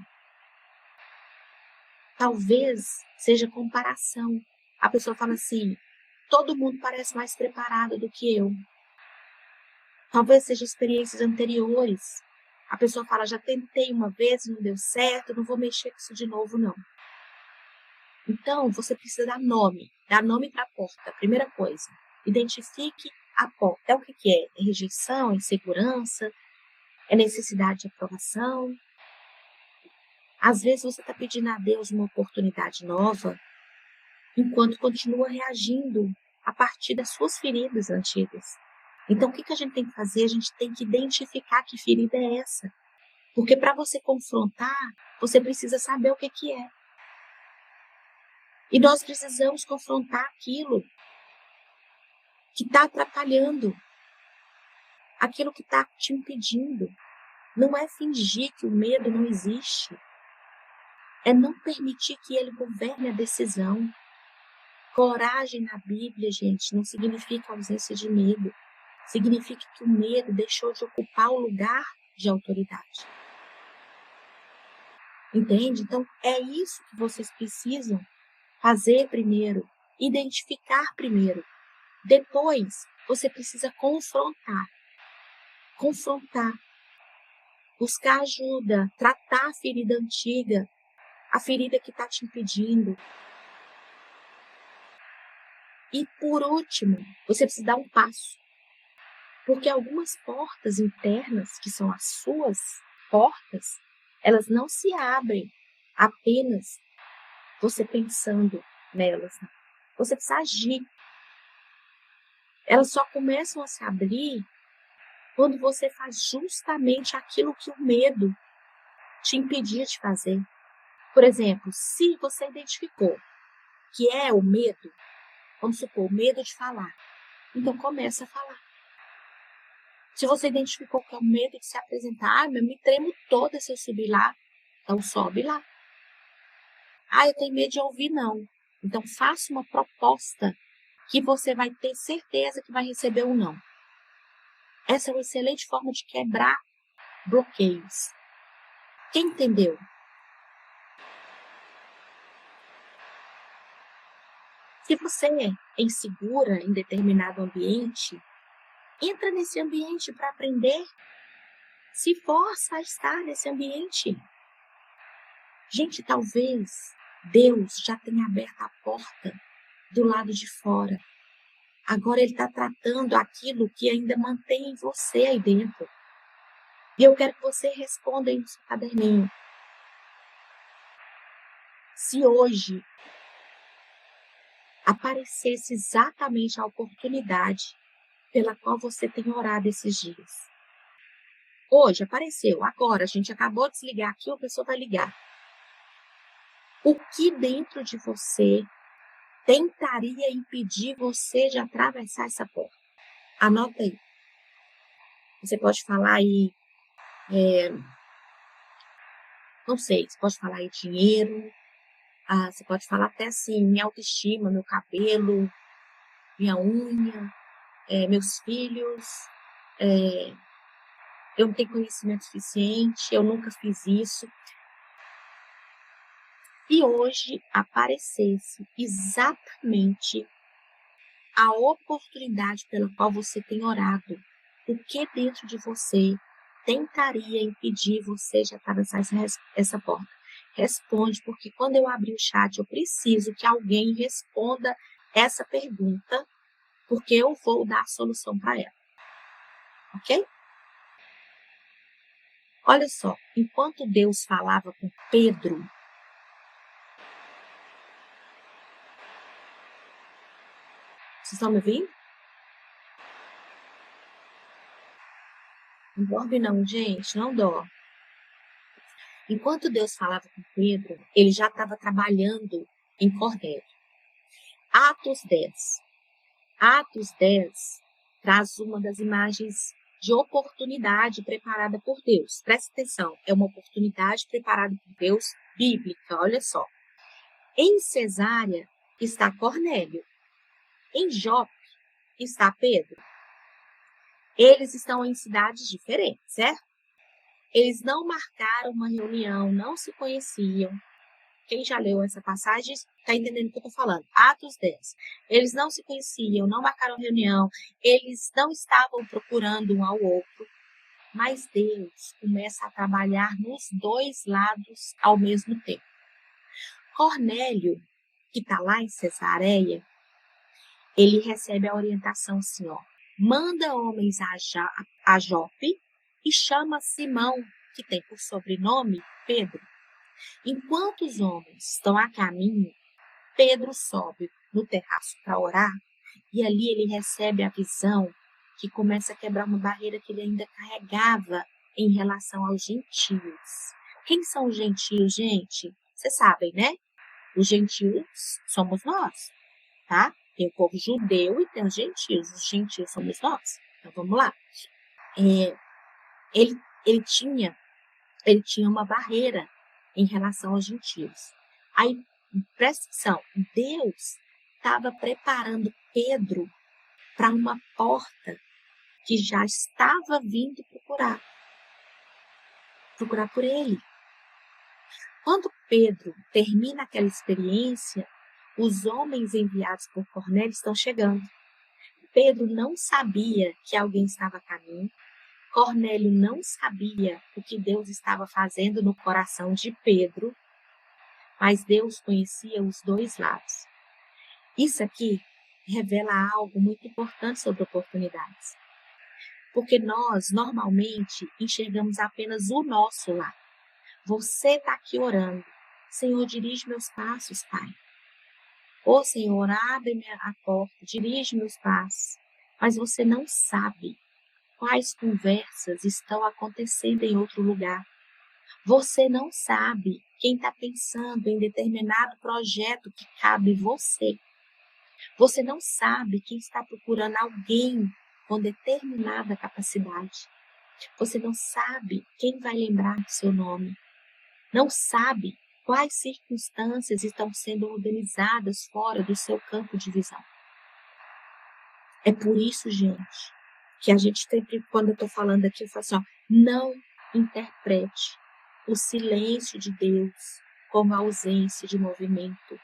Talvez seja comparação. A pessoa fala assim, todo mundo parece mais preparado do que eu. Talvez seja experiências anteriores. A pessoa fala, já tentei uma vez, não deu certo, não vou mexer com isso de novo, não. Então, você precisa dar nome para a porta. Primeira coisa, identifique a porta. É o que é? É rejeição, é insegurança, é necessidade de aprovação. Às vezes você está pedindo a Deus uma oportunidade nova, enquanto continua reagindo a partir das suas feridas antigas. Então, o que a gente tem que fazer? A gente tem que identificar que ferida é essa. Porque para você confrontar, você precisa saber o que é. E nós precisamos confrontar aquilo que está atrapalhando, aquilo que está te impedindo. Não é fingir que o medo não existe. É não permitir que ele governe a decisão. Coragem na Bíblia, gente, não significa ausência de medo. Significa que o medo deixou de ocupar o lugar de autoridade. Entende? Então, é isso que vocês precisam fazer primeiro, identificar primeiro. Depois, você precisa confrontar. Buscar ajuda, tratar a ferida antiga, a ferida que está te impedindo. E, por último, você precisa dar um passo. Porque algumas portas internas, que são as suas portas, elas não se abrem apenas você pensando nelas. Você precisa agir. Elas só começam a se abrir quando você faz justamente aquilo que o medo te impedia de fazer. Por exemplo, se você identificou que é o medo, vamos supor, o medo de falar, então começa a falar. Se você identificou que é o medo de se apresentar, eu me tremo toda se eu subir lá, então sobe lá. Eu tenho medo de ouvir, não. Então faça uma proposta que você vai ter certeza que vai receber um não. Essa é uma excelente forma de quebrar bloqueios. Quem entendeu? Se você é insegura em determinado ambiente, entra nesse ambiente para aprender. Se força a estar nesse ambiente. Gente, talvez Deus já tenha aberto a porta do lado de fora. Agora Ele está tratando aquilo que ainda mantém você aí dentro. E eu quero que você responda aí no seu caderninho. Se hoje aparecesse exatamente a oportunidade pela qual você tem orado esses dias. Hoje apareceu, agora, a gente acabou de desligar aqui, a pessoa vai ligar. O que dentro de você tentaria impedir você de atravessar essa porta? Anota aí. Você pode falar aí, não sei, você pode falar aí dinheiro, você pode falar até assim, minha autoestima, meu cabelo, minha unha, meus filhos, eu não tenho conhecimento suficiente, eu nunca fiz isso. E hoje aparecesse exatamente a oportunidade pela qual você tem orado, o que dentro de você tentaria impedir você de atravessar essa porta? Responde, porque quando eu abrir o chat, eu preciso que alguém responda essa pergunta, porque eu vou dar a solução para ela. Ok? Olha só, enquanto Deus falava com Pedro, vocês estão me ouvindo? Não dorme não, gente, não dorme. Enquanto Deus falava com Pedro, ele já estava trabalhando em Cornélio. Atos 10. Atos 10 traz uma das imagens de oportunidade preparada por Deus. Presta atenção, é uma oportunidade preparada por Deus bíblica, olha só. Em Cesárea está Cornélio. Em Jope está Pedro. Eles estão em cidades diferentes, certo? Eles não marcaram uma reunião, não se conheciam. Quem já leu essa passagem está entendendo o que eu estou falando. Atos 10. Eles não se conheciam, não marcaram reunião, eles não estavam procurando um ao outro, mas Deus começa a trabalhar nos dois lados ao mesmo tempo. Cornélio, que está lá em Cesareia, ele recebe a orientação assim, manda homens a Jope e chama Simão, que tem por sobrenome Pedro. Enquanto os homens estão a caminho, Pedro sobe no terraço para orar e ali ele recebe a visão que começa a quebrar uma barreira que ele ainda carregava em relação aos gentios. Quem são os gentios, gente? Vocês sabem, né? Os gentios somos nós, tá? Tem o povo judeu e tem os gentios. Os gentios somos nós. Então vamos lá. Ele tinha uma barreira em relação aos gentios. Aí, presta atenção, Deus estava preparando Pedro para uma porta que já estava vindo procurar por ele. Quando Pedro termina aquela experiência, os homens enviados por Cornélio estão chegando. Pedro não sabia que alguém estava a caminho. Cornélio não sabia o que Deus estava fazendo no coração de Pedro, mas Deus conhecia os dois lados. Isso aqui revela algo muito importante sobre oportunidades. Porque nós, normalmente, enxergamos apenas o nosso lado. Você está aqui orando. Senhor, dirige meus passos, Pai. Ô, Senhor, abre a porta, dirige meus passos. Mas você não sabe quais conversas estão acontecendo em outro lugar. Você não sabe quem está pensando em determinado projeto que cabe você. Você não sabe quem está procurando alguém com determinada capacidade. Você não sabe quem vai lembrar do seu nome. Não sabe quais circunstâncias estão sendo organizadas fora do seu campo de visão. É por isso, gente, que a gente sempre, quando eu estou falando aqui, eu falo assim, ó, não interprete o silêncio de Deus como a ausência de movimento.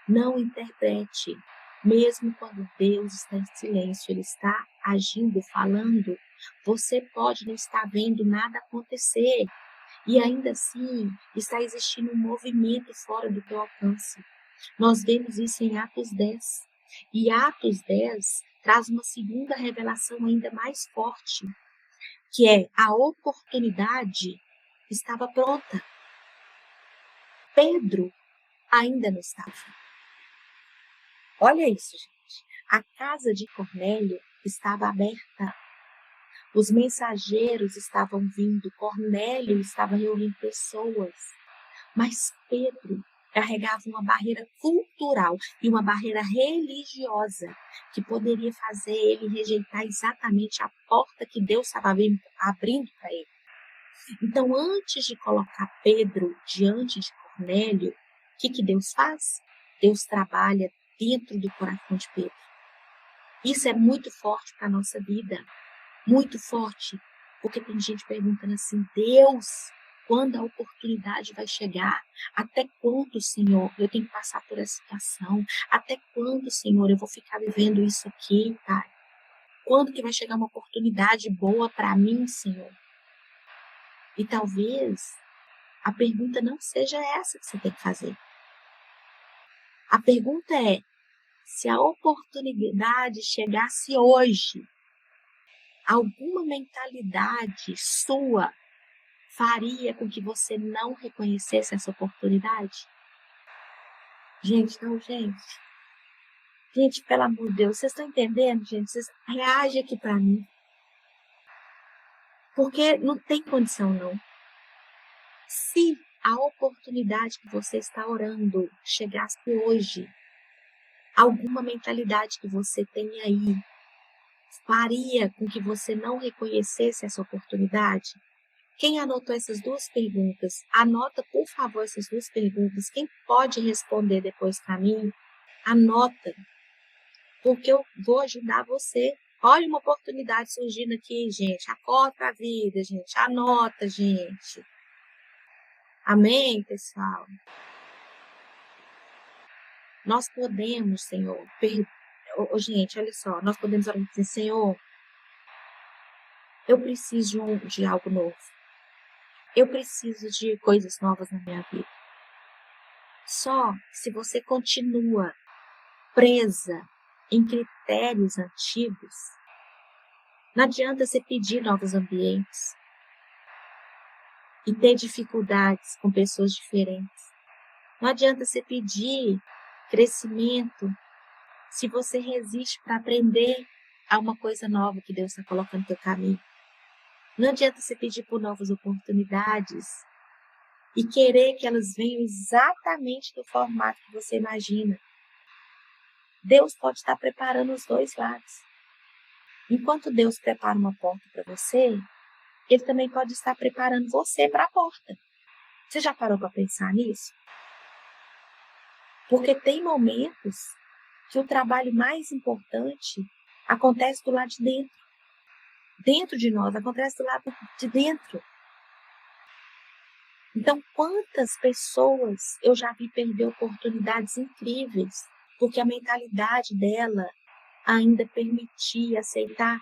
Não interprete, mesmo quando Deus está em silêncio, Ele está agindo, falando, você pode não estar vendo nada acontecer, e ainda assim está existindo um movimento fora do teu alcance. Nós vemos isso em Atos 10. E Atos 10 traz uma segunda revelação ainda mais forte, que é a oportunidade estava pronta. Pedro ainda não estava. Olha isso, gente. A casa de Cornélio estava aberta. Os mensageiros estavam vindo, Cornélio estava reunindo pessoas. Mas Pedro carregava uma barreira cultural e uma barreira religiosa que poderia fazer ele rejeitar exatamente a porta que Deus estava abrindo para ele. Então, antes de colocar Pedro diante de Cornélio, o que Deus faz? Deus trabalha dentro do coração de Pedro. Isso é muito forte para a nossa vida, muito forte, porque tem gente perguntando assim, Deus, quando a oportunidade vai chegar? Até quando, Senhor, eu tenho que passar por essa situação? Até quando, Senhor, eu vou ficar vivendo isso aqui, Pai? Quando que vai chegar uma oportunidade boa para mim, Senhor? E talvez a pergunta não seja essa que você tem que fazer. A pergunta é, se a oportunidade chegasse hoje, alguma mentalidade sua faria com que você não reconhecesse essa oportunidade? Gente, não, gente. Gente, pelo amor de Deus, vocês estão entendendo, gente? Vocês reagem aqui para mim. Porque não tem condição, não. Se a oportunidade que você está orando chegasse hoje, alguma mentalidade que você tem aí faria com que você não reconhecesse essa oportunidade? Quem anotou essas duas perguntas? Anota, por favor, essas duas perguntas. Quem pode responder depois para mim? Anota, porque eu vou ajudar você. Olha uma oportunidade surgindo aqui, gente. Acorda para a vida, gente. Anota, gente. Amém, pessoal? Nós podemos, Senhor, gente, olha só, nós podemos orar e dizer, Senhor, eu preciso de algo novo. Eu preciso de coisas novas na minha vida. Só se você continua presa em critérios antigos, não adianta você pedir novos ambientes e ter dificuldades com pessoas diferentes. Não adianta você pedir crescimento se você resiste para aprender a uma coisa nova que Deus está colocando no teu caminho. Não adianta você pedir por novas oportunidades e querer que elas venham exatamente do formato que você imagina. Deus pode estar preparando os dois lados. Enquanto Deus prepara uma porta para você, Ele também pode estar preparando você para a porta. Você já parou para pensar nisso? Porque tem momentos que o trabalho mais importante acontece do lado de dentro. Dentro de nós, acontece do lado de dentro. Então, quantas pessoas eu já vi perder oportunidades incríveis, porque a mentalidade dela ainda permitia aceitar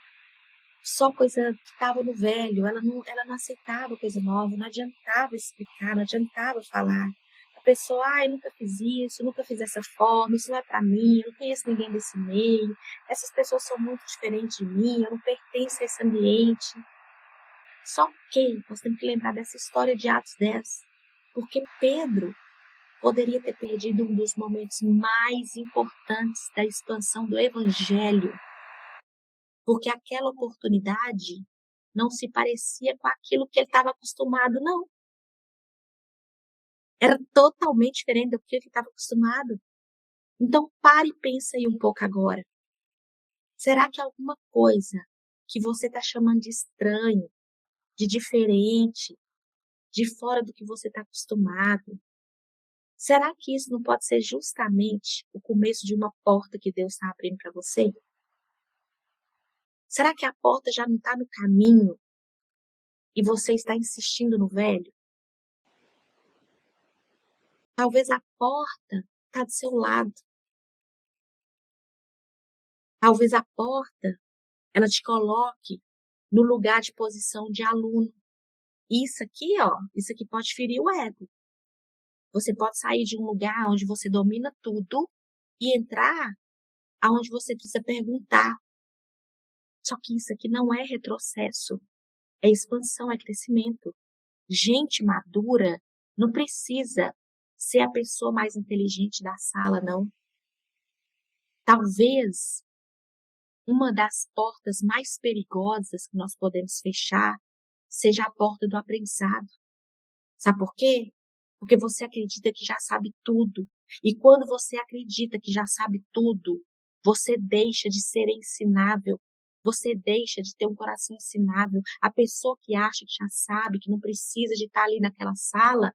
só coisa que estava no velho, ela não aceitava coisa nova, não adiantava explicar, não adiantava falar. A pessoa, eu nunca fiz isso, nunca fiz dessa forma, isso não é para mim, eu não conheço ninguém desse meio, essas pessoas são muito diferentes de mim, eu não pertenço a esse ambiente. Só que nós temos que lembrar dessa história de Atos 10, porque Pedro poderia ter perdido um dos momentos mais importantes da expansão do Evangelho, porque aquela oportunidade não se parecia com aquilo que ele estava acostumado, não. Era totalmente diferente do que ele estava acostumado. Então, pare e pense aí um pouco agora. Será que alguma coisa que você está chamando de estranho, de diferente, de fora do que você está acostumado, será que isso não pode ser justamente o começo de uma porta que Deus está abrindo para você? Será que a porta já não está no caminho e você está insistindo no velho? Talvez a porta está do seu lado. Talvez a porta, ela te coloque no lugar de posição de aluno. Isso aqui, ó, isso aqui pode ferir o ego. Você pode sair de um lugar onde você domina tudo e entrar aonde você precisa perguntar. Só que isso aqui não é retrocesso, é expansão, é crescimento. Gente madura não precisa ser a pessoa mais inteligente da sala, não. Talvez uma das portas mais perigosas que nós podemos fechar seja a porta do aprendizado. Sabe por quê? Porque você acredita que já sabe tudo. E quando você acredita que já sabe tudo, você deixa de ser ensinável. Você deixa de ter um coração ensinável. A pessoa que acha que já sabe, que não precisa de estar ali naquela sala,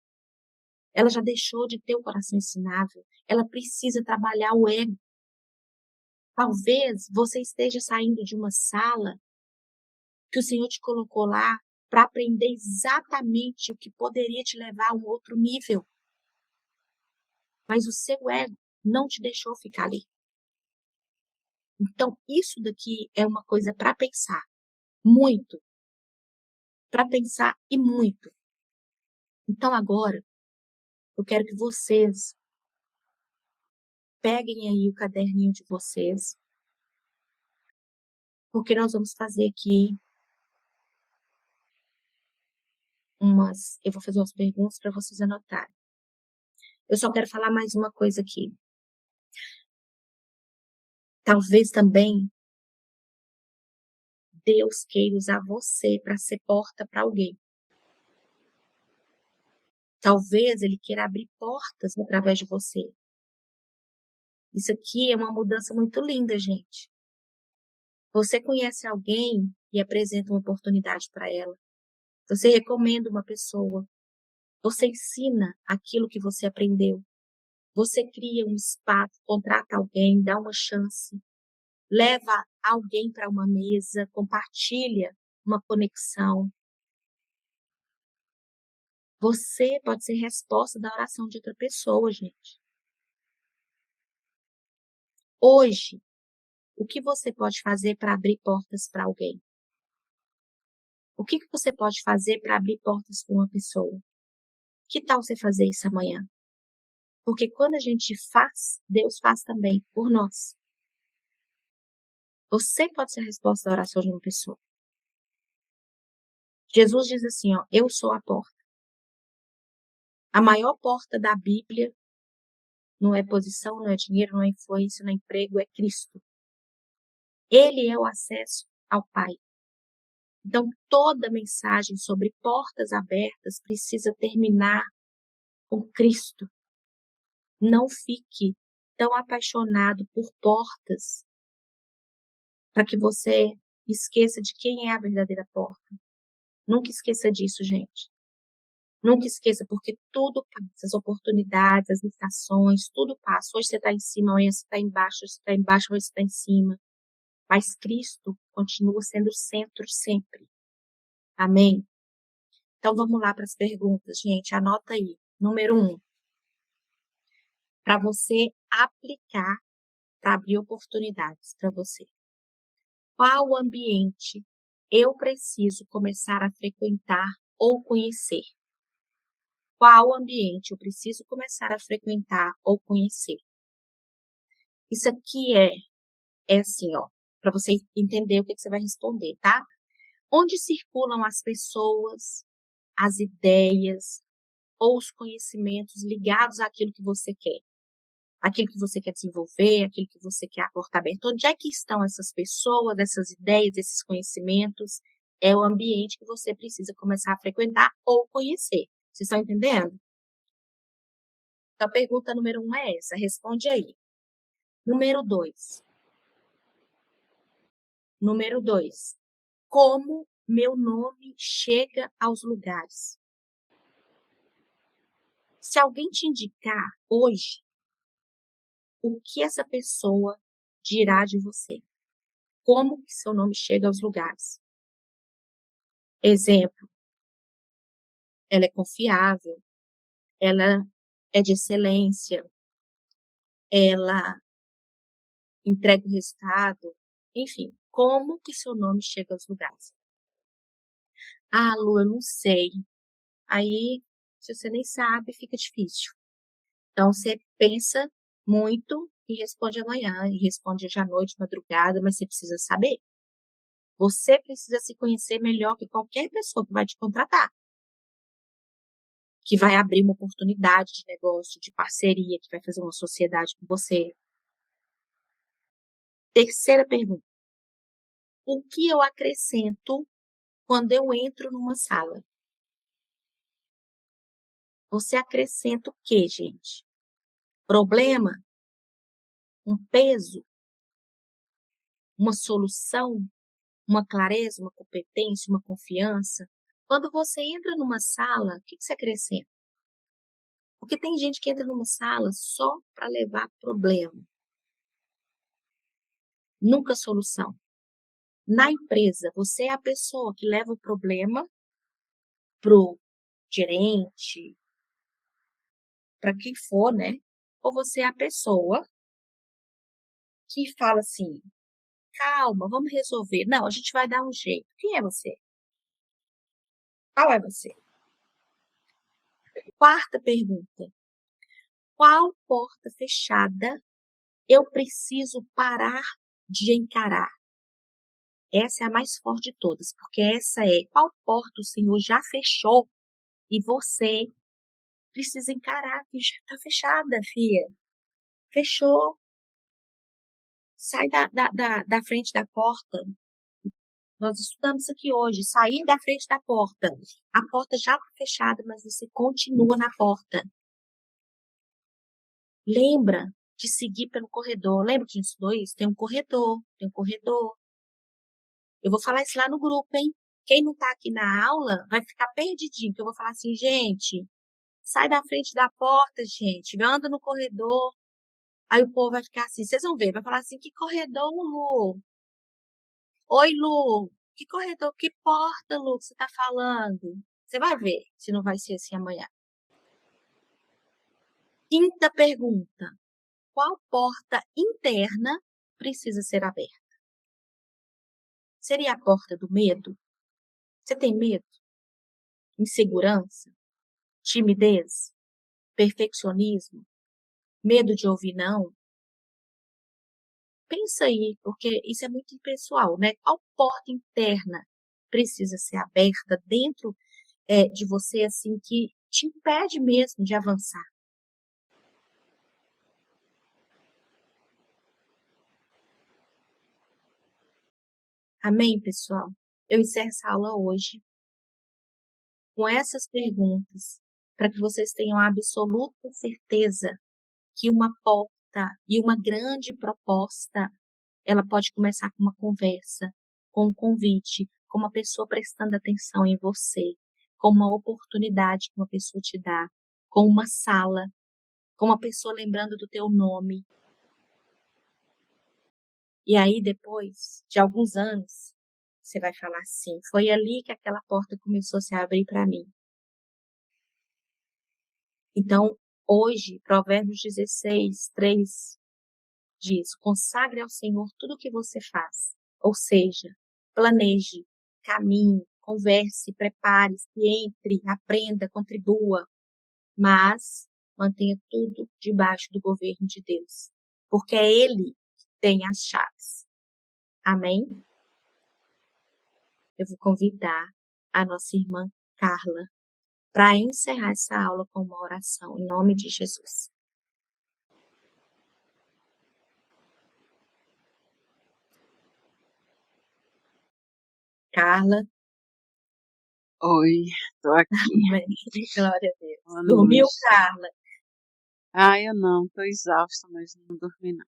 ela já deixou de ter o coração ensinável. Ela precisa trabalhar o ego. Talvez você esteja saindo de uma sala que o Senhor te colocou lá para aprender exatamente o que poderia te levar a um outro nível. Mas o seu ego não te deixou ficar ali. Então, isso daqui é uma coisa para pensar muito. Para pensar e muito. Então, agora, eu quero que vocês peguem aí o caderninho de vocês, porque nós vamos fazer aqui eu vou fazer umas perguntas para vocês anotarem. Eu só quero falar mais uma coisa aqui. Talvez também Deus queira usar você para ser porta para alguém. Talvez Ele queira abrir portas através de você. Isso aqui é uma mudança muito linda, gente. Você conhece alguém e apresenta uma oportunidade para ela. Você recomenda uma pessoa. Você ensina aquilo que você aprendeu. Você cria um espaço, contrata alguém, dá uma chance. Leva alguém para uma mesa, compartilha uma conexão. Você pode ser resposta da oração de outra pessoa, gente. Hoje, o que você pode fazer para abrir portas para alguém? O que você pode fazer para abrir portas para uma pessoa? Que tal você fazer isso amanhã? Porque quando a gente faz, Deus faz também por nós. Você pode ser a resposta da oração de uma pessoa. Jesus diz assim, ó, eu sou a porta. A maior porta da Bíblia não é posição, não é dinheiro, não é influência, não é emprego, é Cristo. Ele é o acesso ao Pai. Então, toda mensagem sobre portas abertas precisa terminar com Cristo. Não fique tão apaixonado por portas para que você esqueça de quem é a verdadeira porta. Nunca esqueça disso, gente. Nunca esqueça, porque tudo passa, as oportunidades, as limitações, tudo passa. Hoje você está em cima, amanhã você está embaixo, hoje você está embaixo, hoje você está em cima. Mas Cristo continua sendo o centro sempre. Amém? Então vamos lá para as perguntas, gente. Anota aí. Número 1. Para você aplicar para abrir oportunidades para você. Qual ambiente eu preciso começar a frequentar ou conhecer? Qual ambiente eu preciso começar a frequentar ou conhecer? Isso aqui é assim, ó, para você entender o que você vai responder, tá? Onde circulam as pessoas, as ideias ou os conhecimentos ligados àquilo que você quer? Aquilo que você quer desenvolver, aquilo que você quer a porta aberta. Onde é que estão essas pessoas, essas ideias, esses conhecimentos? É o ambiente que você precisa começar a frequentar ou conhecer. Vocês estão entendendo? Então, a pergunta número 1 é essa. Responde aí. Número 2. Número 2, como meu nome chega aos lugares. Se alguém te indicar hoje, o que essa pessoa dirá de você? Como que seu nome chega aos lugares? Exemplo, ela é confiável, ela é de excelência, ela entrega o resultado, enfim, como que seu nome chega aos lugares? Ah, Lu, eu não sei. Aí, se você nem sabe, fica difícil. Então, você pensa muito e responde amanhã, e responde hoje à noite, madrugada, mas você precisa saber. Você precisa se conhecer melhor que qualquer pessoa que vai te contratar, que vai abrir uma oportunidade de negócio, de parceria, que vai fazer uma sociedade com você. Terceira pergunta: o que eu acrescento quando eu entro numa sala? Você acrescenta o quê, gente? Problema? Um peso? Uma solução? Uma clareza? Uma competência? Uma confiança? Quando você entra numa sala, o que você acrescenta? Porque tem gente que entra numa sala só para levar problema, nunca solução. Na empresa, você é a pessoa que leva o problema pro gerente, para quem for, né? Ou você é a pessoa que fala assim: calma, vamos resolver. Não, a gente vai dar um jeito. Quem é você? Qual é você? Quarta pergunta: qual porta fechada eu preciso parar de encarar? Essa é a mais forte de todas, porque essa é qual porta o Senhor já fechou e você precisa encarar, que já está fechada, filha. Fechou. Sai da frente da porta. Nós estudamos isso aqui hoje. Sair da frente da porta. A porta já está fechada, mas você continua na porta. Lembra de seguir pelo corredor. Lembra que a gente estudou isso? Tem um corredor, tem um corredor. Eu vou falar isso lá no grupo, hein? Quem não está aqui na aula vai ficar perdidinho, que eu vou falar assim, gente, sai da frente da porta, gente, anda no corredor. Aí o povo vai ficar assim, vocês vão ver, vai falar assim, que corredor, Lu? Oi, Lu, que corredor, que porta, Lu, que você está falando? Você vai ver se não vai ser assim amanhã. Quinta pergunta: qual porta interna precisa ser aberta? Seria a porta do medo? Você tem medo? Insegurança? Timidez? Perfeccionismo? Medo de ouvir não? Pensa aí, porque isso é muito impessoal, né? Qual porta interna precisa ser aberta dentro de você, assim, que te impede mesmo de avançar? Amém, pessoal? Eu encerro essa aula hoje com essas perguntas, para que vocês tenham a absoluta certeza que uma porta e uma grande proposta, ela pode começar com uma conversa, com um convite, com uma pessoa prestando atenção em você, com uma oportunidade que uma pessoa te dá, com uma sala, com uma pessoa lembrando do teu nome. E aí, depois de alguns anos, você vai falar assim: foi ali que aquela porta começou a se abrir para mim. Então, hoje, Provérbios 16:3 diz: consagre ao Senhor tudo o que você faz. Ou seja, planeje, caminhe, converse, prepare-se, entre, aprenda, contribua, mas mantenha tudo debaixo do governo de Deus, porque é Ele que tem as chaves. Amém? Eu vou convidar a nossa irmã Carla para encerrar essa aula com uma oração, em nome de Jesus. Carla, Oi, tô aqui. amém. Glória a Deus. Boa Dormiu, noite. Carla? Eu não, tô exausta, mas não dormi não.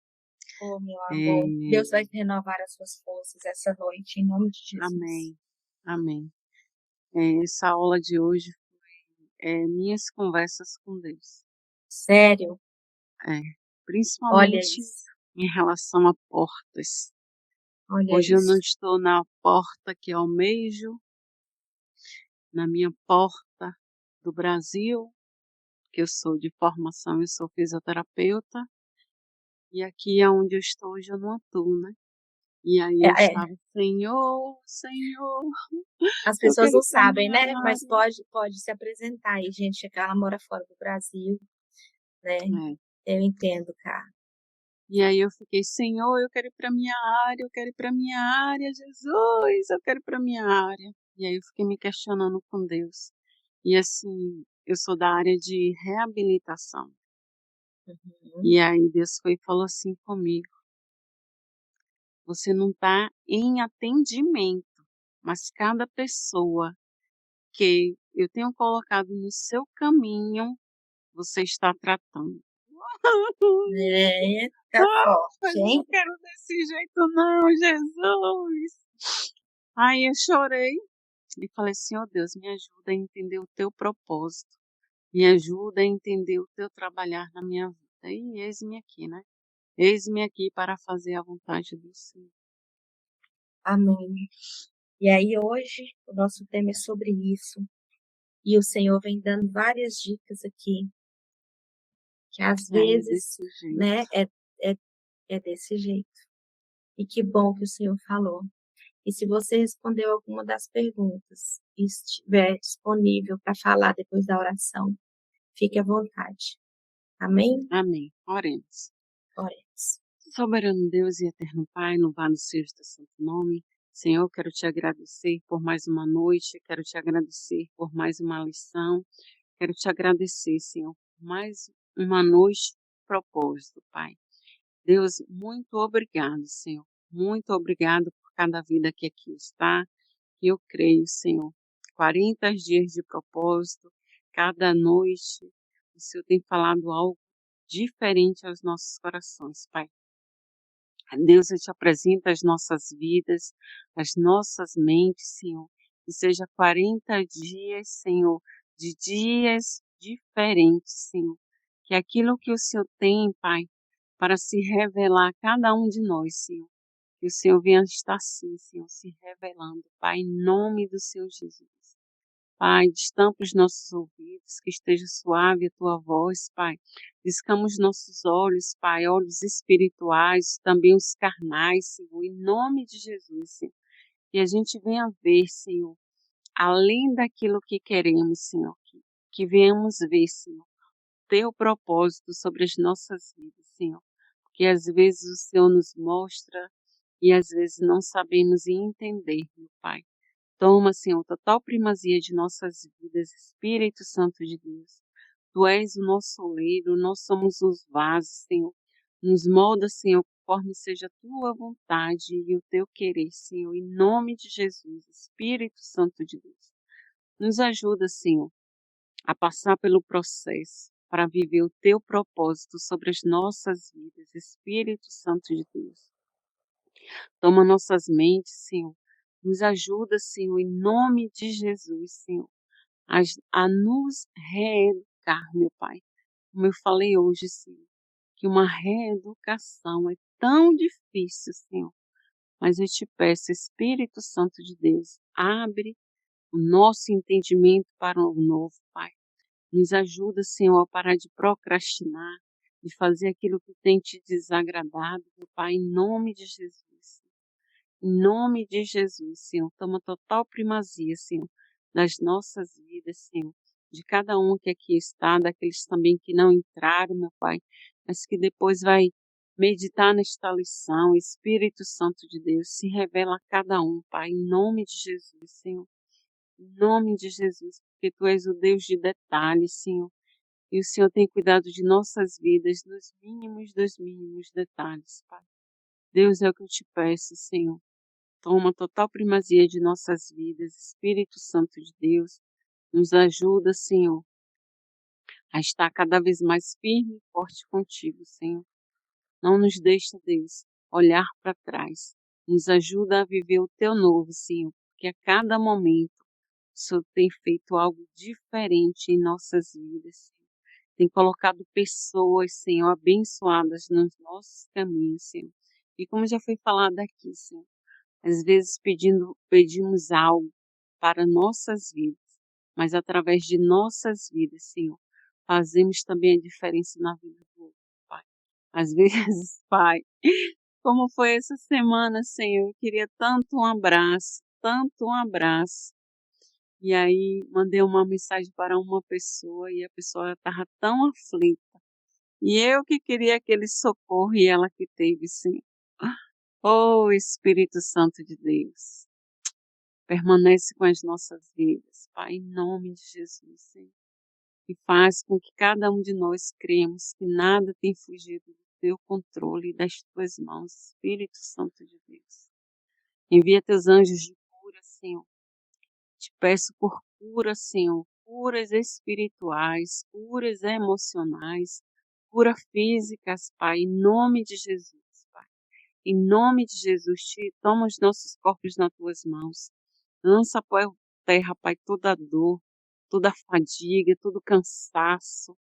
Oh, meu amor, Deus É, vai renovar as suas forças essa noite, em nome de Jesus. amém, amém. Essa aula de hoje é minhas conversas com Deus. Sério, É, olha principalmente isso, em relação a portas. olha Hoje eu não isso. estou na porta que almejo, na minha porta do Brasil, que eu sou de formação, eu sou fisioterapeuta, e aqui é onde eu estou hoje eu não atuo, né? E aí É, eu é, estava, Senhor, Senhor, as eu pessoas quero não ir para sabem, minha né? Mas área. pode se apresentar aí, gente, que ela mora fora do Brasil, né? É. Eu entendo, cara. E aí eu fiquei, Senhor, eu quero ir para minha área, eu quero ir para minha área, Jesus, eu quero ir para minha área. E aí eu fiquei me questionando com Deus. E assim, eu sou da área de reabilitação. Uhum. E aí Deus foi e falou assim comigo: você não está em atendimento, mas cada pessoa que eu tenho colocado no seu caminho, você está tratando. É, tá Não, mas forte, eu não hein? quero desse jeito não, Jesus. Aí eu chorei e falei assim, ó Deus, me ajuda a entender o teu propósito, me ajuda a entender o teu trabalhar na minha vida. E eis-me aqui, né? Eis-me aqui para fazer a vontade do Senhor. Amém. E aí hoje o nosso tema é sobre isso. E o Senhor vem dando várias dicas aqui, que às É vezes, desse jeito. né, é, é desse jeito. E que bom que o Senhor falou. E se você respondeu alguma das perguntas e estiver disponível para falar depois da oração, fique à vontade. Amém? Amém. Oremos. Oremos. Soberano Deus e eterno Pai, louvado seja o teu santo nome. Senhor, quero te agradecer por mais uma noite, quero te agradecer por mais uma lição, quero te agradecer, Senhor, por mais uma noite de propósito, Pai. Deus, muito obrigado, Senhor. Muito obrigado por cada vida que aqui está. Que eu creio, Senhor. 40 dias de propósito, cada noite, o Senhor tem falado algo diferente aos nossos corações, Pai. Deus, eu te apresento as nossas vidas, as nossas mentes, Senhor. Que seja 40 dias, Senhor, de dias diferentes, Senhor. Que aquilo que o Senhor tem, Pai, para se revelar a cada um de nós, Senhor. Que o Senhor venha estar assim, Senhor, se revelando, Pai, em nome do Senhor Jesus. Pai, destampa os nossos ouvidos, que esteja suave a tua voz, Pai. Descama os nossos olhos, Pai, olhos espirituais, também os carnais, Senhor, em nome de Jesus, Senhor. Que a gente venha ver, Senhor, além daquilo que queremos, Senhor. Que venhamos ver, Senhor, teu propósito sobre as nossas vidas, Senhor. Porque às vezes o Senhor nos mostra e às vezes não sabemos entender, meu Pai. Toma, Senhor, total primazia de nossas vidas, Espírito Santo de Deus. Tu és o nosso oleiro, nós somos os vasos, Senhor. Nos molda, Senhor, conforme seja a tua vontade e o teu querer, Senhor, em nome de Jesus, Espírito Santo de Deus. Nos ajuda, Senhor, a passar pelo processo para viver o teu propósito sobre as nossas vidas, Espírito Santo de Deus. Toma nossas mentes, Senhor. Nos ajuda, Senhor, em nome de Jesus, Senhor, a nos reeducar, meu Pai. Como eu falei hoje, Senhor, que uma reeducação é tão difícil, Senhor. Mas eu te peço, Espírito Santo de Deus, abre o nosso entendimento para o novo, Pai. Nos ajuda, Senhor, a parar de procrastinar, de fazer aquilo que tem te desagradado, meu Pai, em nome de Jesus. Em nome de Jesus, Senhor, toma total primazia, Senhor, das nossas vidas, Senhor, de cada um que aqui está, daqueles também que não entraram, meu Pai, mas que depois vai meditar nesta lição. Espírito Santo de Deus, se revela a cada um, Pai, em nome de Jesus, Senhor, em nome de Jesus, porque Tu és o Deus de detalhes, Senhor, e o Senhor tem cuidado de nossas vidas nos mínimos dos mínimos detalhes, Pai. Deus, é o que eu te peço, Senhor. Toma total primazia de nossas vidas, Espírito Santo de Deus, nos ajuda, Senhor, a estar cada vez mais firme e forte contigo, Senhor. Não nos deixa, Deus, olhar para trás. Nos ajuda a viver o Teu novo, Senhor, porque a cada momento o Senhor tem feito algo diferente em nossas vidas, Senhor. Tem colocado pessoas, Senhor, abençoadas nos nossos caminhos, Senhor. E como já foi falado aqui, Senhor, às vezes pedimos algo para nossas vidas, mas através de nossas vidas, Senhor, fazemos também a diferença na vida do outro, Pai. Às vezes, Pai, como foi essa semana, Senhor, eu queria tanto um abraço. E aí mandei uma mensagem para uma pessoa e a pessoa estava tão aflita. E eu que queria aquele socorro e ela que teve, Senhor. Oh, Espírito Santo de Deus, permanece com as nossas vidas, Pai, em nome de Jesus, Senhor. E faz com que cada um de nós cremos que nada tem fugido do teu controle e das tuas mãos, Espírito Santo de Deus. Envia teus anjos de cura, Senhor. Te peço por cura, Senhor, curas espirituais, curas emocionais, cura físicas, Pai, em nome de Jesus, Pai. Em nome de Jesus, toma os nossos corpos nas tuas mãos. Lança por terra, Pai, toda dor, toda fadiga, todo cansaço,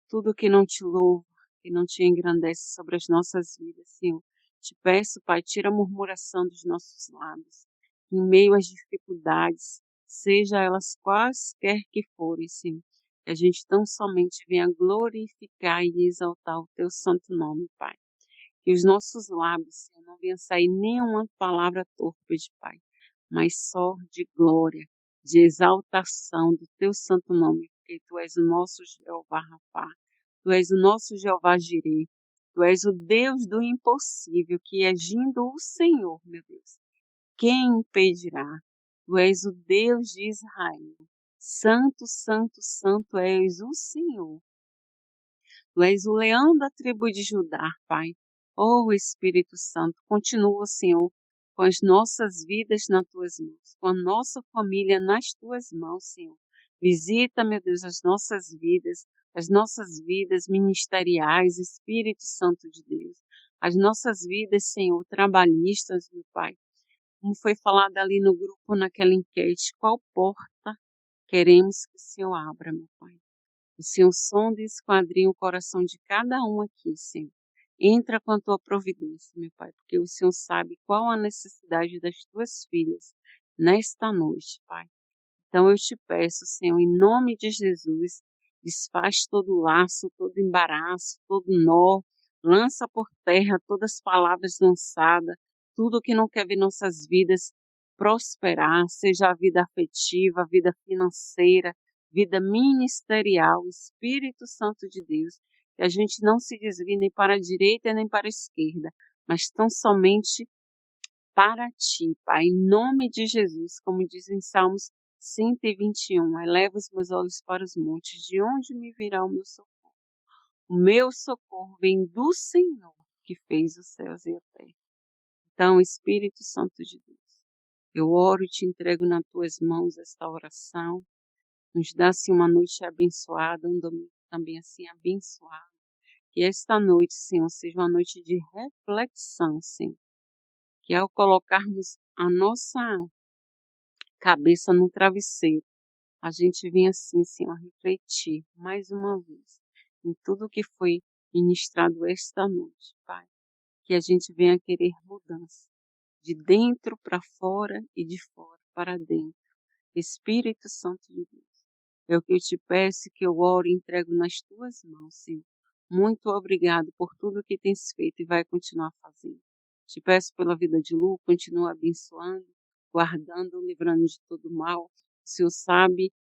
tudo que não te louva, que não te engrandece sobre as nossas vidas, Senhor. Te peço, Pai, tira a murmuração dos nossos lábios, em meio às dificuldades, seja elas quaisquer que forem, Senhor. Que a gente tão somente venha glorificar e exaltar o teu santo nome, Pai. Que os nossos lábios, Senhor, não venha sair nenhuma palavra torpe de Pai, mas só de glória, de exaltação do teu santo nome, porque tu és o nosso Jeová Rapá, tu és o nosso Jeová Jireh, tu és o Deus do impossível, que agindo o Senhor, meu Deus, quem impedirá? Tu és o Deus de Israel, santo, santo, santo és o Senhor. Tu és o leão da tribo de Judá, Pai. Oh, Espírito Santo, continua, Senhor, com as nossas vidas nas tuas mãos, com a nossa família nas tuas mãos, Senhor. Visita, meu Deus, as nossas vidas ministeriais, Espírito Santo de Deus, as nossas vidas, Senhor, trabalhistas, meu Pai. Como foi falado ali no grupo, naquela enquete, qual porta queremos que o Senhor abra, meu Pai? O Senhor sonda e esquadrinha o coração de cada um aqui, Senhor. Entra com a tua providência, meu Pai, porque o Senhor sabe qual a necessidade das tuas filhas nesta noite, Pai. Então eu te peço, Senhor, em nome de Jesus, desfaz todo laço, todo embaraço, todo nó, lança por terra todas as palavras lançadas, tudo que não quer ver nossas vidas prosperar, seja a vida afetiva, a vida financeira, vida ministerial, Espírito Santo de Deus, que a gente não se desvie nem para a direita nem para a esquerda, mas tão somente para ti, Pai, em nome de Jesus, como diz em Salmos 121, eleva os meus olhos para os montes, de onde me virá o meu socorro? O meu socorro vem do Senhor, que fez os céus e a terra. Então, Espírito Santo de Deus, eu oro e te entrego nas tuas mãos esta oração. Nos dá assim uma noite abençoada, um domingo também assim abençoado. Que esta noite, Senhor, seja uma noite de reflexão, Senhor. Que ao colocarmos a nossa cabeça no travesseiro, a gente venha assim, Senhor, refletir mais uma vez em tudo que foi ministrado esta noite, Pai. Que a gente venha querer mudança, de dentro para fora e de fora para dentro. Espírito Santo de Deus, é o que eu te peço, que eu oro e entrego nas tuas mãos, Senhor. Muito obrigado por tudo que tens feito e vai continuar fazendo. Te peço pela vida de Lu, continua abençoando, guardando, livrando de todo mal. O Senhor sabe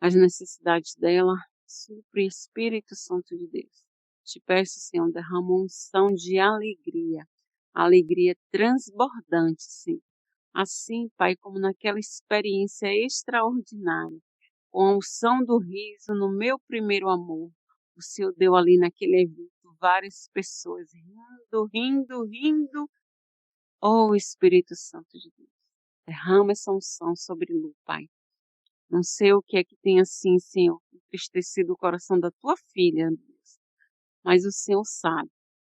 as necessidades dela. Supre, Espírito Santo de Deus. Te peço, Senhor, derrama uma unção de alegria transbordante, Senhor. Assim, Pai, como naquela experiência extraordinária, com a unção do riso no meu primeiro amor, o Senhor deu ali naquele evento várias pessoas rindo, rindo, rindo. Oh, Espírito Santo de Deus, derrama essa unção sobre Lu, Pai. Não sei o que é que tem assim, Senhor, entristecido o coração da tua filha, Deus, mas o Senhor sabe.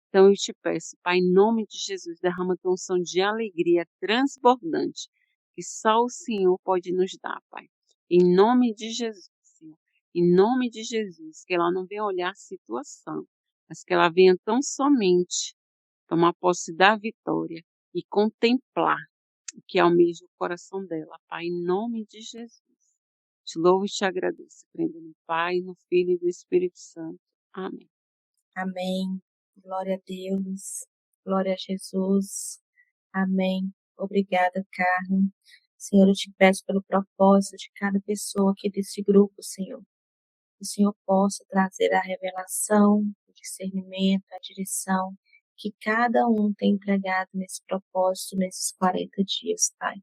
Então eu te peço, Pai, em nome de Jesus, derrama tua unção de alegria transbordante, que só o Senhor pode nos dar, Pai. Em nome de Jesus, Senhor. Em nome de Jesus, que ela não venha olhar a situação, mas que ela venha tão somente tomar posse da vitória e contemplar o que almeja o coração dela, Pai, em nome de Jesus. Te louvo e te agradeço, crendo no Pai, no Filho e no Espírito Santo. Amém. Amém. Glória a Deus. Glória a Jesus. Amém. Obrigada, Carmen. Senhor, eu te peço pelo propósito de cada pessoa aqui desse grupo, Senhor. Que o Senhor possa trazer a revelação, o discernimento, a direção que cada um tem entregado nesse propósito, nesses 40 dias, Pai.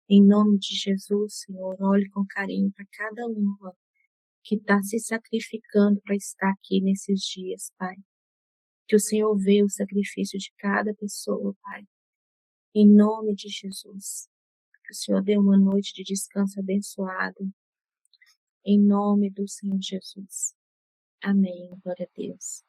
Em nome de Jesus, Senhor, olhe com carinho para cada uma que está se sacrificando para estar aqui nesses dias, Pai. Que o Senhor vê o sacrifício de cada pessoa, Pai. Em nome de Jesus. Que o Senhor dê uma noite de descanso abençoado. Em nome do Senhor Jesus. Amém. Glória a Deus.